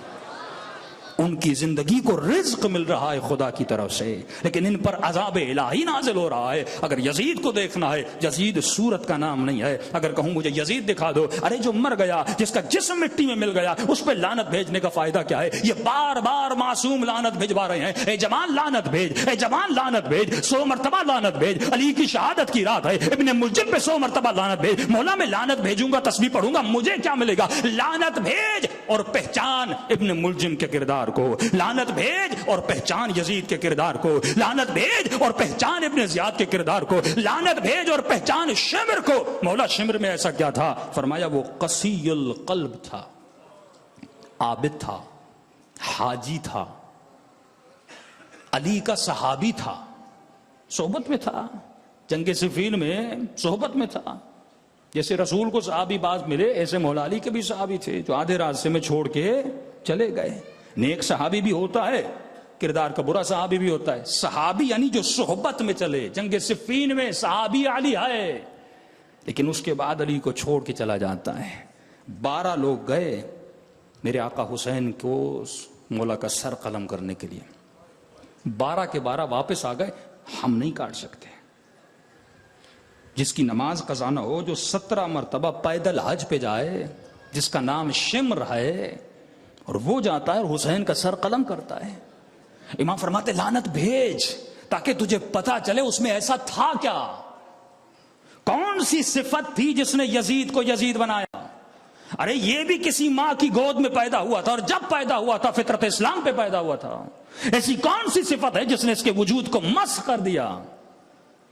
ان کی زندگی کو رزق مل رہا ہے خدا کی طرف سے، لیکن ان پر عذاب الہی نازل ہو رہا ہے۔ اگر یزید کو دیکھنا ہے، یزید صورت کا نام نہیں ہے۔ اگر کہوں مجھے یزید دکھا دو، ارے جو مر گیا، جس کا جسم مٹی میں مل گیا، اس پہ لعنت بھیجنے کا فائدہ کیا ہے؟ یہ بار بار معصوم لعنت بھجوا رہے ہیں، اے جوان لعنت بھیج، اے جوان لعنت بھیج، 100 مرتبہ لعنت بھیج، علی کی شہادت کی رات ہے، ابن ملجم پہ 100 مرتبہ لعنت بھیج، مولا میں لعنت بھیجوں گا، تسبیح پڑھوں گا، مجھے کیا ملے گا؟ لعنت بھیج اور پہچان ابن ملجم کے کردار کو، لعنت بھیج اور پہچان یزید کے کردار کو، لعنت بھیج اور پہچان ابن زیاد کے کردار کو، لعنت بھیج اور پہچان شمر کو۔ مولا شمر میں ایسا کیا تھا؟ فرمایا وہ قسی القلب تھا، عابد تھا، حاجی تھا، علی کا صحابی تھا، صحبت میں تھا، جنگ صفین میں صحبت میں تھا۔ جیسے رسول کو صحابی بعض ملے، ایسے مولا علی کے بھی صحابی تھے جو آدھے راستے میں چھوڑ کے چلے گئے۔ نیک صحابی بھی ہوتا ہے، کردار کا برا صحابی بھی ہوتا ہے۔ صحابی یعنی جو صحبت میں چلے، جنگ صفین میں صحابی علی ہے، لیکن اس کے بعد علی کو چھوڑ کے چلا جاتا ہے۔ 12 لوگ گئے میرے آقا حسین کو مولا کا سر قلم کرنے کے لیے، 12 کے 12 واپس آ گئے۔ ہم نہیں کاٹ سکتے۔ جس کی نماز قضا نہ ہو، جو 17 مرتبہ پیدل حج پہ جائے، جس کا نام شمر ہے، اور وہ جاتا ہے اور حسین کا سر قلم کرتا ہے۔ امام فرماتے لعنت بھیج تاکہ تجھے پتا چلے اس میں ایسا تھا کیا، کون سی صفت تھی جس نے یزید کو یزید بنایا۔ ارے یہ بھی کسی ماں کی گود میں پیدا ہوا تھا، اور جب پیدا ہوا تھا فطرت اسلام پہ پیدا ہوا تھا۔ ایسی کون سی صفت ہے جس نے اس کے وجود کو مسخ کر دیا؟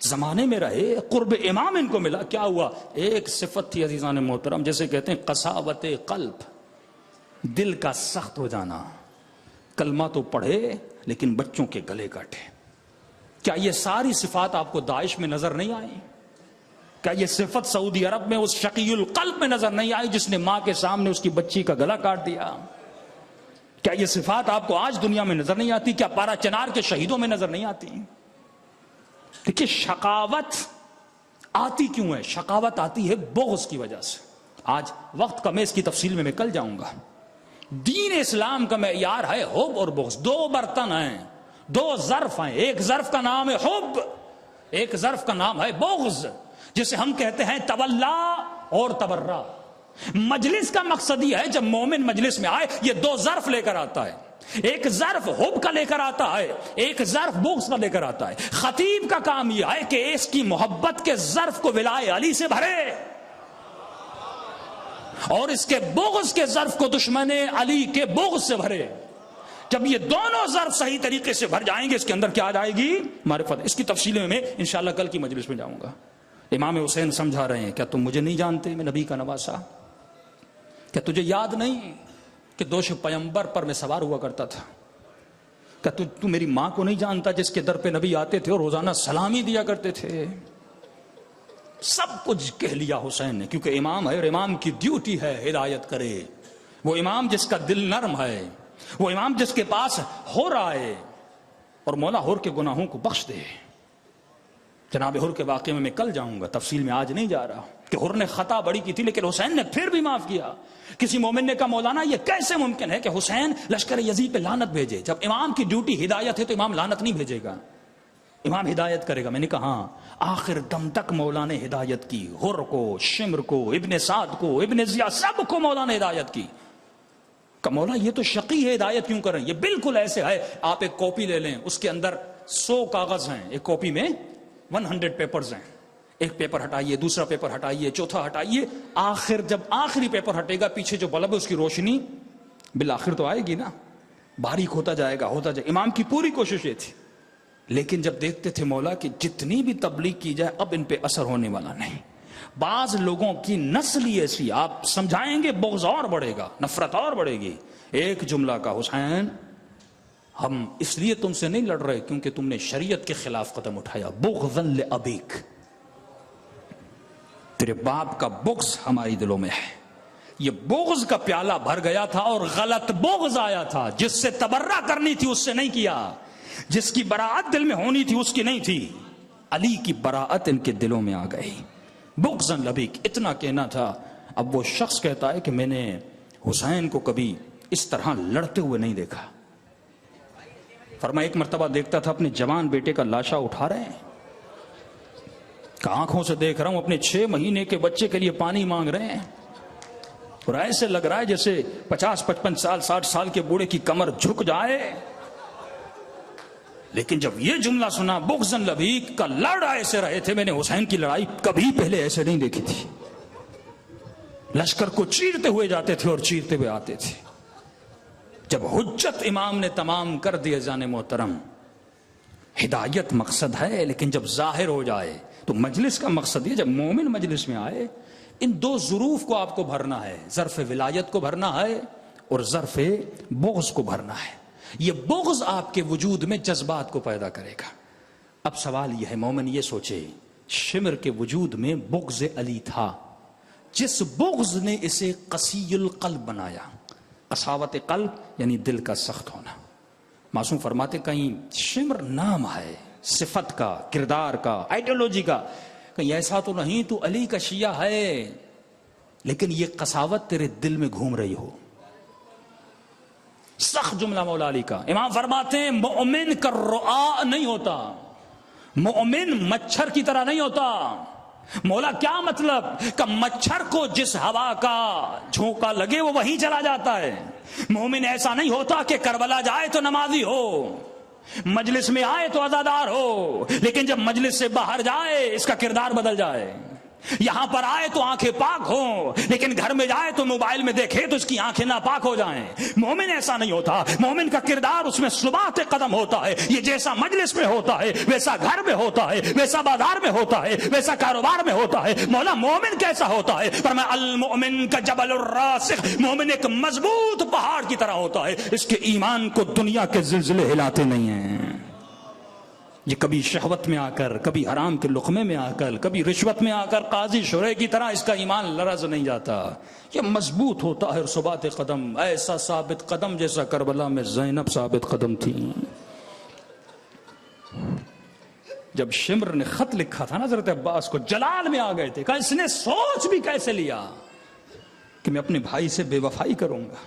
زمانے میں رہے، قرب امام ان کو ملا، کیا ہوا؟ ایک صفت تھی عزیزان محترم، جیسے کہتے ہیں قساوت قلب، دل کا سخت ہو جانا۔ کلمہ تو پڑھے لیکن بچوں کے گلے کاٹے۔ کیا یہ ساری صفات آپ کو داعش میں نظر نہیں آئی؟ کیا یہ صفت سعودی عرب میں اس شقی القلب میں نظر نہیں آئی جس نے ماں کے سامنے اس کی بچی کا گلا کاٹ دیا؟ کیا یہ صفات آپ کو آج دنیا میں نظر نہیں آتی؟ کیا پارا چنار کے شہیدوں میں نظر نہیں آتی؟ دیکھیے شقاوت آتی کیوں ہے؟ شقاوت آتی ہے بغض کی وجہ سے۔ آج وقت کم ہے، اس کی تفصیل میں کل جاؤں گا۔ دین اسلام کا معیار ہے حب اور بغض، 2 برتن ہیں، 2 ظرف ہیں، ایک ظرف کا نام ہے حب، ایک ظرف کا نام ہے بغض، جسے ہم کہتے ہیں تولا اور تبرہ۔ مجلس کا مقصد یہ ہے جب مومن مجلس میں آئے یہ 2 ظرف لے کر آتا ہے، ایک ظرف حب کا لے کر آتا ہے، ایک ظرف بغض کا لے کر آتا ہے۔ خطیب کا کام یہ ہے کہ اس کی محبت کے ظرف کو ولائے علی سے بھرے، اور اس کے بغض کے ظرف کو دشمن علی کے بغض سے بھرے۔ جب یہ دونوں ظرف صحیح طریقے سے بھر جائیں گے، اس کے اندر کیا آ جائے گی؟ معرفت۔ اس کی تفصیل میں انشاءاللہ کل کی مجلس میں جاؤں گا۔ امام حسین سمجھا رہے ہیں، کیا تم مجھے نہیں جانتے؟ میں نبی کا نواسا، کیا تجھے یاد نہیں کہ دوش پیمبر پر میں سوار ہوا کرتا تھا؟ کیا تو میری ماں کو نہیں جانتا جس کے در پہ نبی آتے تھے اور روزانہ سلامی دیا کرتے تھے؟ سب کچھ کہہ لیا حسین نے، کیونکہ امام ہے اور امام کی ڈیوٹی ہے ہدایت کرے۔ وہ امام جس کا دل نرم ہے، وہ امام جس کے پاس ہو رہا ہے، اور مولا ہور کے گناہوں کو بخش دے۔ جناب ہور کے واقعے میں کل جاؤں گا، تفصیل میں آج نہیں جا رہا کہ ہور نے خطا بڑی کی تھی لیکن حسین نے پھر بھی معاف کیا۔ کسی مومن نے کہا مولانا یہ کیسے ممکن ہے کہ حسین لشکر یزید پہ لعنت بھیجے؟ جب امام کی ڈیوٹی ہدایت ہے تو امام لعنت نہیں بھیجے گا، امام ہدایت کرے گا۔ میں نے کہا ہاں، آخر دم تک مولا نے ہدایت کی، ہر کو، شمر کو، ابن سعد کو، ابن زیاد، سب کو مولا نے ہدایت کی۔ کہ مولا یہ تو شقی ہے، ہدایت کیوں کریں؟ یہ بالکل ایسے ہے، آپ ایک کاپی لے لیں، اس کے اندر 100 کاغذ ہیں، ایک کاپی میں 100 پیپرز ہیں، ایک پیپر ہٹائیے، دوسرا پیپر ہٹائیے، چوتھا ہٹائیے، آخر جب آخری پیپر ہٹے گا پیچھے جو بلب ہے اس کی روشنی بالآخر تو آئے گی نا، باریک ہوتا جائے گا، ہوتا جائے۔ امام کی پوری کوشش یہ تھی، لیکن جب دیکھتے تھے مولا کہ جتنی بھی تبلیغ کی جائے اب ان پہ اثر ہونے والا نہیں۔ بعض لوگوں کی نسل ہی ایسی، آپ سمجھائیں گے بغض اور بڑھے گا، نفرت اور بڑھے گی۔ ایک جملہ کا حسین ہم اس لیے تم سے نہیں لڑ رہے کیونکہ تم نے شریعت کے خلاف قدم اٹھایا، بغضا لابیک، تیرے باپ کا بغض ہماری دلوں میں ہے۔ یہ بغض کا پیالہ بھر گیا تھا اور غلط بغض آیا تھا، جس سے تبرہ کرنی تھی اس سے نہیں کیا، جس کی براعت دل میں ہونی تھی اس کی نہیں تھی۔ علی کی براعت ان کے دلوں میں آ گئی، بغضا لبیک، اتنا کہنا تھا۔ اب وہ شخص کہتا ہے کہ میں نے حسین کو کبھی اس طرح لڑتے ہوئے نہیں دیکھا، فرمایا ایک مرتبہ دیکھتا تھا اپنے جوان بیٹے کا لاشا اٹھا رہے ہیں، آنکھوں سے دیکھ رہا ہوں اپنے 6 مہینے کے بچے کے لیے پانی مانگ رہے ہیں، اور ایسے لگ رہا ہے جیسے 50 55 سال 60 سال کے بوڑھے کی کمر جھک جائے۔ لیکن جب یہ جملہ سنا بغض لبیک کا لڑ ایسے رہے تھے، میں نے حسین کی لڑائی کبھی پہلے ایسے نہیں دیکھی تھی، لشکر کو چیرتے ہوئے جاتے تھے اور چیرتے ہوئے آتے تھے۔ جب حجت امام نے تمام کر دیا جانے محترم، ہدایت مقصد ہے، لیکن جب ظاہر ہو جائے تو مجلس کا مقصد یہ، جب مومن مجلس میں آئے ان 2 ظروف کو آپ کو بھرنا ہے، ظرف ولایت کو بھرنا ہے اور ظرف بغض کو بھرنا ہے۔ یہ بغض آپ کے وجود میں جذبات کو پیدا کرے گا۔ اب سوال یہ ہے، مومن یہ سوچے شمر کے وجود میں بغض علی تھا، جس بغض نے اسے قسی القلب بنایا۔ قساوت قلب یعنی دل کا سخت ہونا۔ معصوم فرماتے کہیں شمر نام ہے، صفت کا، کردار کا، آئیڈیالوجی کا، کہیں ایسا تو نہیں تو علی کا شیعہ ہے، لیکن یہ قساوت تیرے دل میں گھوم رہی ہو۔ سخت جملہ مولا علی کا۔ امام فرماتے ہیں مومن کا رعا نہیں ہوتا، مومن مچھر کی طرح نہیں ہوتا۔ مولا کیا مطلب کہ مچھر کو جس ہوا کا جھونکا لگے وہ وہیں چلا جاتا ہے۔ مومن ایسا نہیں ہوتا کہ کربلا جائے تو نمازی ہو، مجلس میں آئے تو عزادار ہو، لیکن جب مجلس سے باہر جائے اس کا کردار بدل جائے۔ یہاں پر آئے تو آنکھیں پاک ہوں، لیکن گھر میں جائے تو موبائل میں دیکھے تو اس کی آنکھیں ناپاک ہو جائیں۔ مومن ایسا نہیں ہوتا، مومن کا کردار اس میں ثبات قدم ہوتا ہے۔ یہ جیسا مجلس میں ہوتا ہے ویسا گھر میں ہوتا ہے، ویسا بازار میں ہوتا ہے، ویسا کاروبار میں ہوتا ہے۔ مولا مومن کیسا ہوتا ہے؟ فرمایا المؤمن کا جبل الراسخ، مومن ایک مضبوط پہاڑ کی طرح ہوتا ہے، اس کے ایمان کو دنیا کے زلزلے ہلاتے نہیں ہیں۔ یہ کبھی شہوت میں آ کر، کبھی حرام کے لقمے میں آ کر، کبھی رشوت میں آ کر قاضی شورے کی طرح اس کا ایمان لرز نہیں جاتا۔ یہ مضبوط ہوتا ہے اور ثبات قدم، ایسا ثابت قدم جیسا کربلا میں زینب ثابت قدم تھی۔ جب شمر نے خط لکھا تھا نا حضرت عباس کو، جلال میں آ گئے تھے، کہا اس نے سوچ بھی کیسے لیا کہ میں اپنے بھائی سے بے وفائی کروں گا۔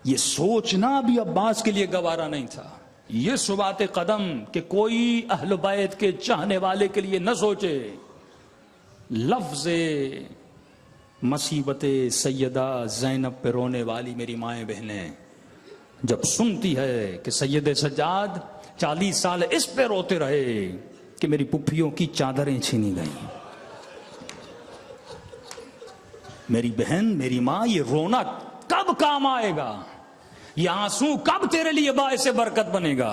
یہ سوچنا بھی عباس کے لیے گوارا نہیں تھا۔ یہ ثبات قدم کہ کوئی اہل بیت کے چاہنے والے کے لیے نہ سوچے۔ لفظ مصیبت سیدہ زینب پہ رونے والی میری مائیں بہنیں جب سنتی ہے کہ سید سجاد 40 سال اس پہ روتے رہے کہ میری پھپھیوں کی چادریں چھینی گئیں، میری بہن میری ماں یہ رونا کب کام آئے گا، یہ آنسو کب تیرے لیے باعث برکت بنے گا؟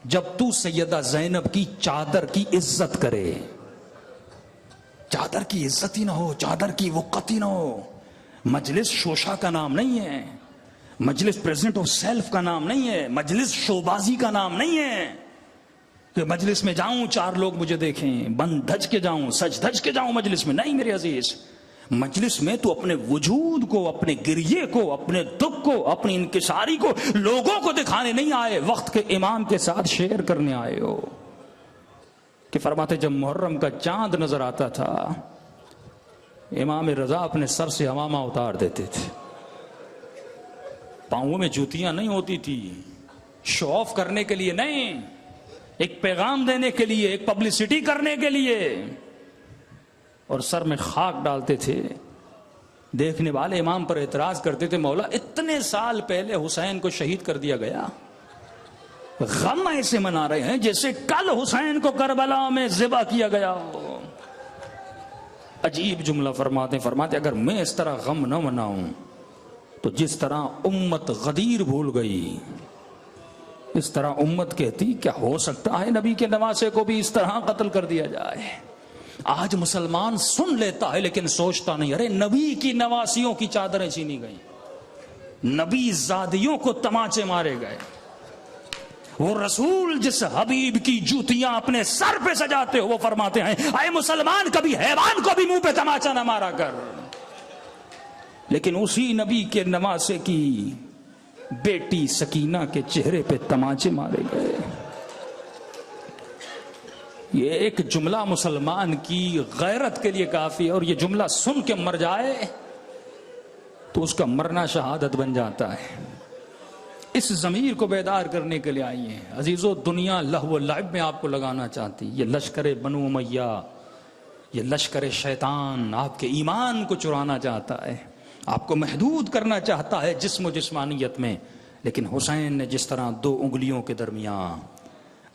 جب تو سیدہ زینب کی چادر کی عزت کرے۔ چادر کی عزت ہی نہ ہو، چادر کی وقت ہی نہ ہو۔ مجلس شوشا کا نام نہیں ہے، مجلس پریزنٹ آف سیلف کا نام نہیں ہے، مجلس شوبازی کا نام نہیں ہے کہ مجلس میں جاؤں 4 لوگ مجھے دیکھیں، بند دھج کے جاؤں، سج دھج کے جاؤں مجلس میں۔ نہیں میرے عزیز، مجلس میں تو اپنے وجود کو، اپنے گریے کو، اپنے دکھ کو، اپنی انکساری کو لوگوں کو دکھانے نہیں آئے، وقت کے امام کے ساتھ شیئر کرنے آئے ہو۔ کہ فرماتے جب محرم کا چاند نظر آتا تھا امام رضا اپنے سر سے عمامہ اتار دیتے تھے، پاؤں میں جوتیاں نہیں ہوتی تھی، شو آف کرنے کے لیے نہیں، ایک پیغام دینے کے لیے، ایک پبلسٹی کرنے کے لیے، اور سر میں خاک ڈالتے تھے۔ دیکھنے والے امام پر اعتراض کرتے تھے، مولا اتنے سال پہلے حسین کو شہید کر دیا گیا، غم ایسے منا رہے ہیں جیسے کل حسین کو کربلا میں ذبح کیا گیا ہو۔ عجیب جملہ فرماتے اگر میں اس طرح غم نہ مناؤں تو جس طرح امت غدیر بھول گئی، اس طرح امت کہتی کیا ہو سکتا ہے نبی کے نواسے کو بھی اس طرح قتل کر دیا جائے۔ آج مسلمان سن لیتا ہے لیکن سوچتا نہیں، ارے نبی کی نواسیوں کی چادریں چھینی گئیں، نبی زادیوں کو تماچے مارے گئے، وہ رسول جس حبیب کی جوتیاں اپنے سر پہ سجاتے ہو وہ فرماتے ہیں اے مسلمان کبھی حیوان کو بھی منہ پہ تماچا نہ مارا کر، لیکن اسی نبی کے نواسے کی بیٹی سکینہ کے چہرے پہ تماچے مارے گئے۔ یہ ایک جملہ مسلمان کی غیرت کے لیے کافی ہے، اور یہ جملہ سن کے مر جائے تو اس کا مرنا شہادت بن جاتا ہے۔ اس ضمیر کو بیدار کرنے کے لیے آئی ہیں۔ عزیزو، دنیا لہو و لعب میں آپ کو لگانا چاہتی، یہ لشکر بنو امیہ، یہ لشکر شیطان آپ کے ایمان کو چرانا چاہتا ہے، آپ کو محدود کرنا چاہتا ہے جسم و جسمانیت میں۔ لیکن حسین نے جس طرح 2 انگلیوں کے درمیان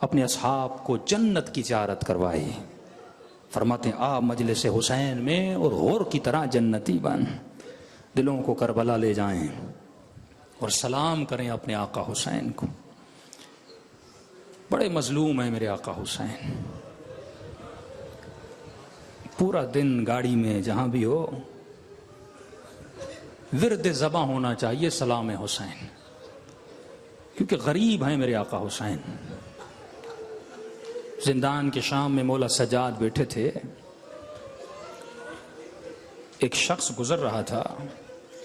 اپنے اصحاب کو جنت کی زیارت کروائی، فرماتے ہیں آپ مجلس حسین میں اور حور کی طرح جنتی بن دلوں کو کربلا لے جائیں اور سلام کریں اپنے آقا حسین کو۔ بڑے مظلوم ہیں میرے آقا حسین، پورا دن گاڑی میں جہاں بھی ہو ورد زباں ہونا چاہیے سلام حسین، کیونکہ غریب ہیں میرے آقا حسین۔ زندان کے شام میں مولا سجاد بیٹھے تھے، ایک شخص گزر رہا تھا،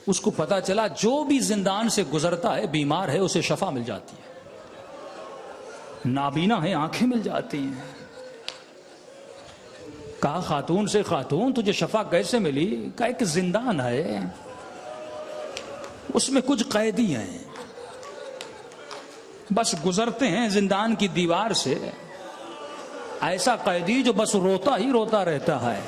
اس کو پتا چلا جو بھی زندان سے گزرتا ہے بیمار ہے اسے شفا مل جاتی ہے، نابینا ہے آنکھیں مل جاتی ہیں۔ کہا خاتون سے، خاتون تجھے شفا کیسے ملی؟ کہا ایک زندان ہے، اس میں کچھ قیدی ہیں، بس گزرتے ہیں زندان کی دیوار سے، ایسا قیدی جو بس روتا ہی روتا رہتا ہے،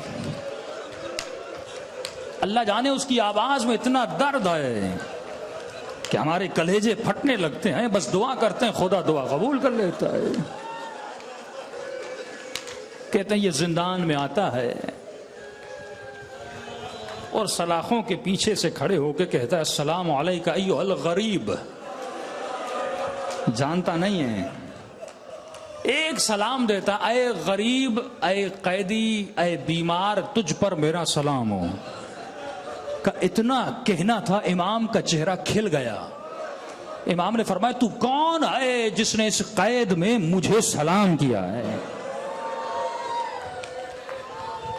اللہ جانے اس کی آواز میں اتنا درد ہے کہ ہمارے کلیجے پھٹنے لگتے ہیں، بس دعا کرتے ہیں خدا دعا قبول کر لیتا ہے۔ کہتے ہیں یہ زندان میں آتا ہے اور سلاخوں کے پیچھے سے کھڑے ہو کے کہتا ہے السلام علیکہ ایھا الغریب، جانتا نہیں ہے، ایک سلام دیتا، اے غریب، اے قیدی، اے بیمار، تجھ پر میرا سلام ہو۔ کا اتنا کہنا تھا امام کا چہرہ کھل گیا۔ امام نے فرمایا تو کون ہے جس نے اس قید میں مجھے سلام کیا ہے؟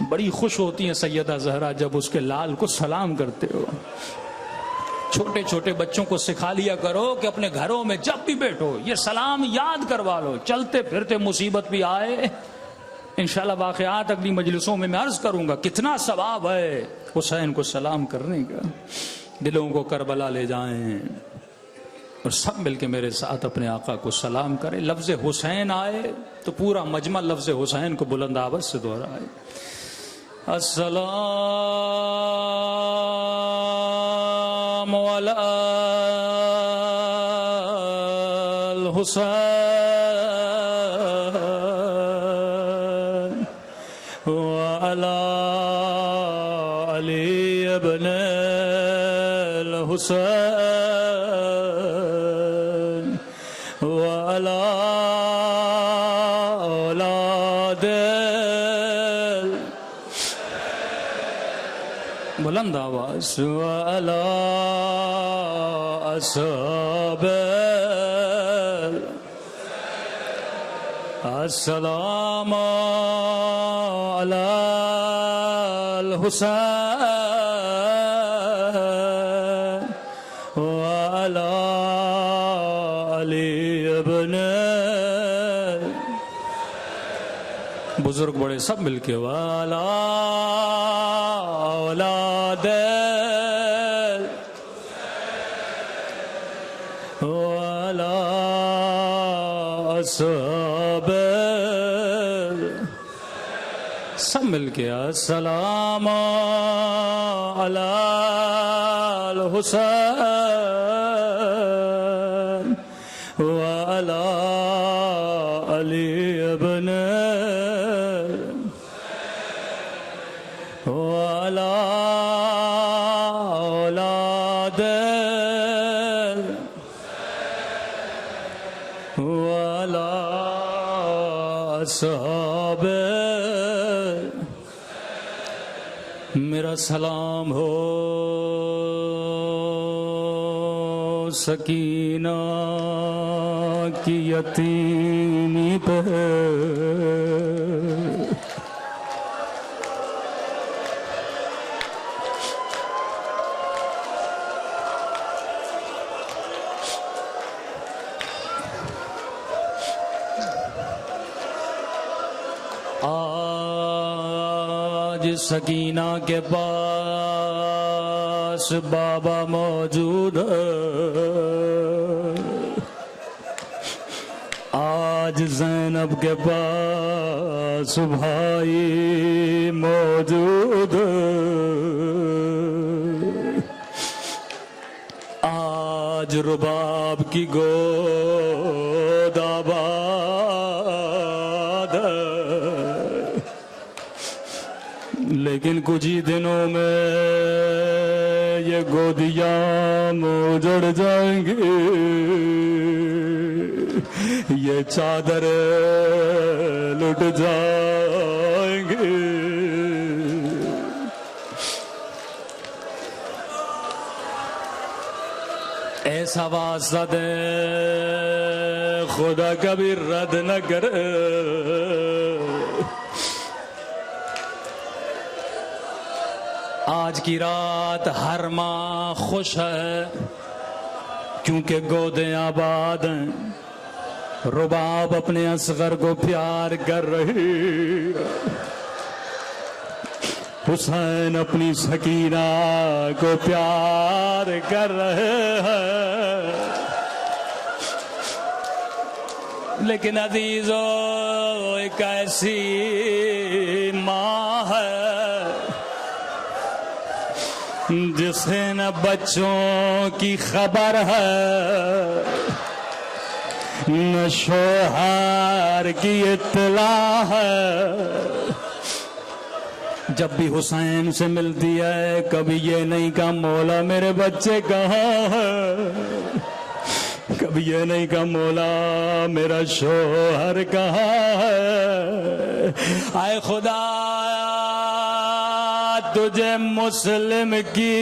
بڑی خوش ہوتی ہیں سیدہ زہرا جب اس کے لال کو سلام کرتے ہو۔ چھوٹے چھوٹے بچوں کو سکھا لیا کرو کہ اپنے گھروں میں جب بھی بیٹھو یہ سلام یاد کروا لو، چلتے پھرتے مصیبت بھی آئے انشاءاللہ واقعات اگلی مجلسوں میں عرض کروں گا کتنا ثواب ہے حسین کو سلام کرنے کا۔ دلوں کو کربلا لے جائیں اور سب مل کے میرے ساتھ اپنے آقا کو سلام کریں۔ لفظ حسین آئے تو پورا مجمع لفظ حسین کو بلند آواز سے دہرائے۔ السلام علی الحسین وعلی علی ابن الحسین وعلی اولاد بلند آواز وعلی اصحاب السلام علی الحسین وعلی علی ابن بزرگ بڑے سب مل کے وعلی اولاد وعلی اصحاب سب مل کے السلام علی الحسین وعلی علی ابن وعلی اولاد وعلی اصحاب میرا سلام ہو سکینہ کی یتیمی پہ آج سکینہ کے پاس پاس بابا موجود ہے، آج زینب کے پاس بھائی موجود ہے، آج رباب کی گود آباد ہے، لیکن کچھ ہی دنوں میں یہ گودیاں اجڑ جائیں گی، یہ چادر لٹ جائیں گی۔ ایسا واسطہ دے خدا کبھی رد نہ کرے، آج کی رات ہر ماں خوش ہے کیونکہ گودیں آباد ہیں، رباب اپنے اصغر کو پیار کر رہی، حسین اپنی سکینہ کو پیار کر رہے ہیں، لیکن عزیزو ایک ایسی ماں ہے جسے نہ بچوں کی خبر ہے نہ شوہر کی اطلاع ہے، جب بھی حسین سے ملتی ہے کبھی یہ نہیں کہا مولا میرے بچے کہاں ہیں، کبھی یہ نہیں کہا مولا میرا شوہر کہاں ہے، اے خدا تجھے مسلم کی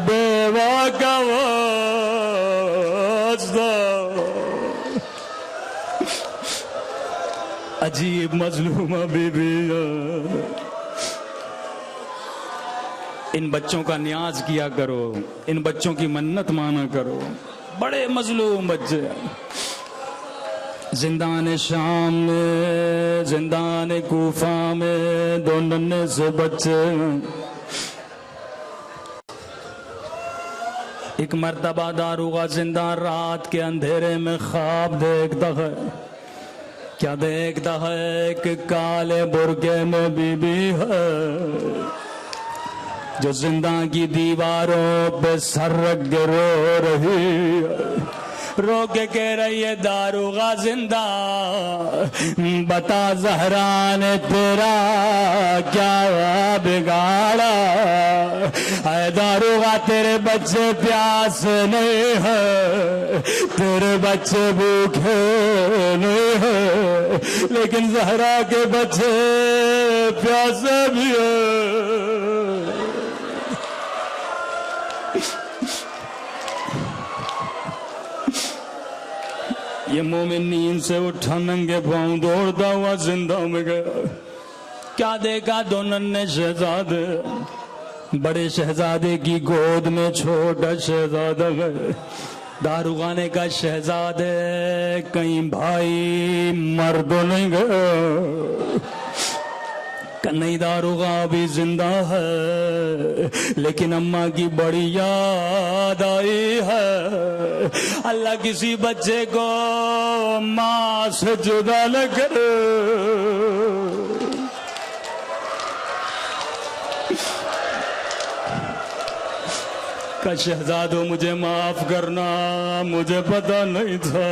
بیوہ کا واسطہ، عجیب مظلومہ بی بی، ان بچوں کا نیاز کیا کرو، ان بچوں کی منت مانا کرو، بڑے مظلوم بچے، زندان شام میں زندان کوفہ میں دو ننھے سے بچے، ایک مرتبہ داروغہ زندان رات کے اندھیرے میں خواب دیکھتا ہے، کیا دیکھتا ہے کہ کالے برقعے میں بی بی ہے جو زندان کی دیواروں پہ سر رکھ کے رو رہی ہے، رو کے کہہ رہی ہے داروغہ زندہ بتا زہرا نے تیرا کیا بگاڑا، اے داروغہ تیرے بچے پیاس نہیں ہے، تیرے بچے بھوکے نہیں ہے، لیکن زہرا کے بچے پیاسے بھی ہیں۔ یہ مومن نیند سے اٹھا ننگے پاؤں دوڑتا ہوا زندہ میں گیا، کیا دیکھا دو ننھے شہزادے، بڑے شہزادے کی گود میں چھوٹا شہزادہ ہے، داروغہ نے کہا شہزادے کہیں بھائی مرد نہیں گئے، نہیں داروغہ بھی زندہ ہے لیکن اماں کی بڑی یاد آئی ہے، اللہ کسی بچے کو ماں سے جدا نہ کرے، کہ شہزادو مجھے معاف کرنا، مجھے پتا نہیں تھا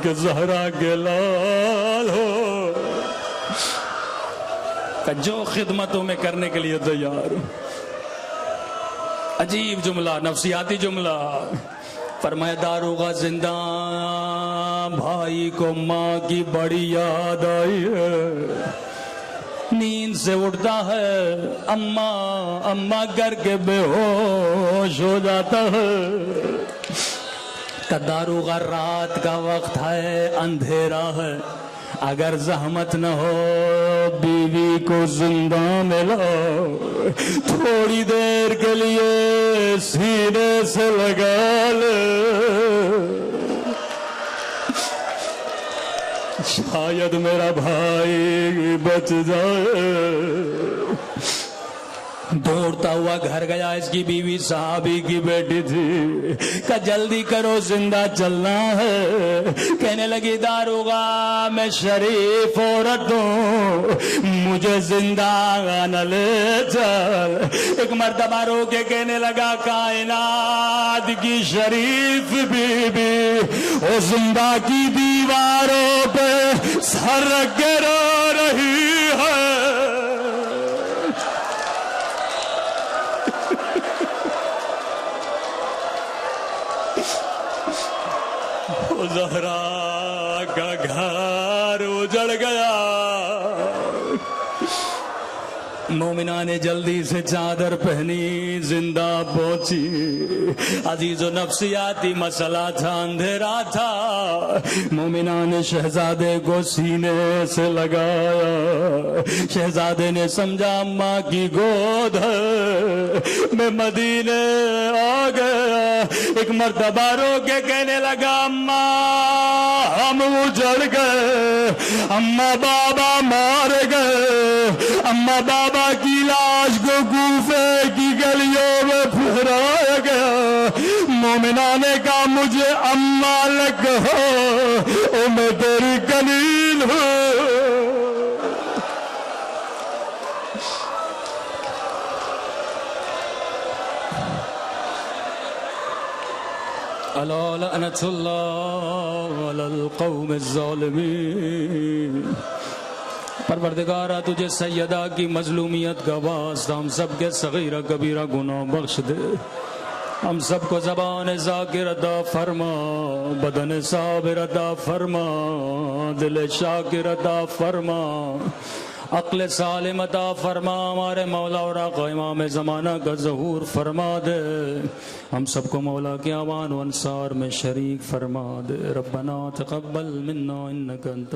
کہ زہرا کے لال ہو، کہ جو خدمتوں میں کرنے کے لیے تیار ہوں۔ عجیب جملہ، نفسیاتی جملہ، فرمایا داروغہ زندہ بھائی کو ماں کی بڑی یاد آئی ہے، نیند سے اٹھتا ہے اماں کر کے بے ہوش ہو جاتا ہے، کہ داروغہ رات کا وقت ہے، اندھیرا ہے، اگر زحمت نہ ہو بیوی کو زندہ میں لاؤ، تھوڑی دیر کے لیے سینے سے لگا لے، شاید میرا بھائی بچ جائے۔ دوڑتا ہوا گھر گیا، اس کی بیوی صحابی کی بیٹی تھی، کہ جلدی کرو زندہ چلنا ہے۔ کہنے لگی داروغہ میں شریف عورت ہوں، مجھے زندہ نہ لے چل۔ ایک مرتبہ رو کے کہنے لگا کائنات کی شریف بیوی وہ زندہ کی دیواروں پہ سر رکھ کے رو رہی ہے۔ زہرا کا گھر اجڑ گیا۔ مومنہ نے جلدی سے چادر پہنی، زندہ پہنچی۔ عزیز و نفسیاتی مسئلہ تھا، اندھیرا تھا۔ مومنہ نے شہزادے کو سینے سے لگایا، شہزادے نے سمجھا اماں کی گود ہے، میں مدینے آ گیا۔ ایک مرتبہ رو کے کہنے لگا اماں ہم اجڑ گئے، اماں بابا مار گئے، اماں بابا کی لاش کو کوفے کی گلیوں میں پھیلایا گیا۔ مومنہ نے کہا مجھے اماں لگ ہو، میں تیری کلیل ہوں۔ الا لعنۃ اللہ علی القوم الظالمین۔ پروردگارہ تجھے سیدہ کی مظلومیت کا واسطہ ہم سب کے صغیرہ کبیرہ گناہ بخش دے، ہم سب کو زبان ذاکر عطا فرما، بدن صابر عطا فرما، دل شاکر عطا فرما، عقل سالم عطا فرما، ہمارے مولا اور آقا امام زمانہ کا ظہور فرما دے، ہم سب کو مولا کے اعوان و انصار میں شریک فرما دے۔ ربنا تقبل منا انک انت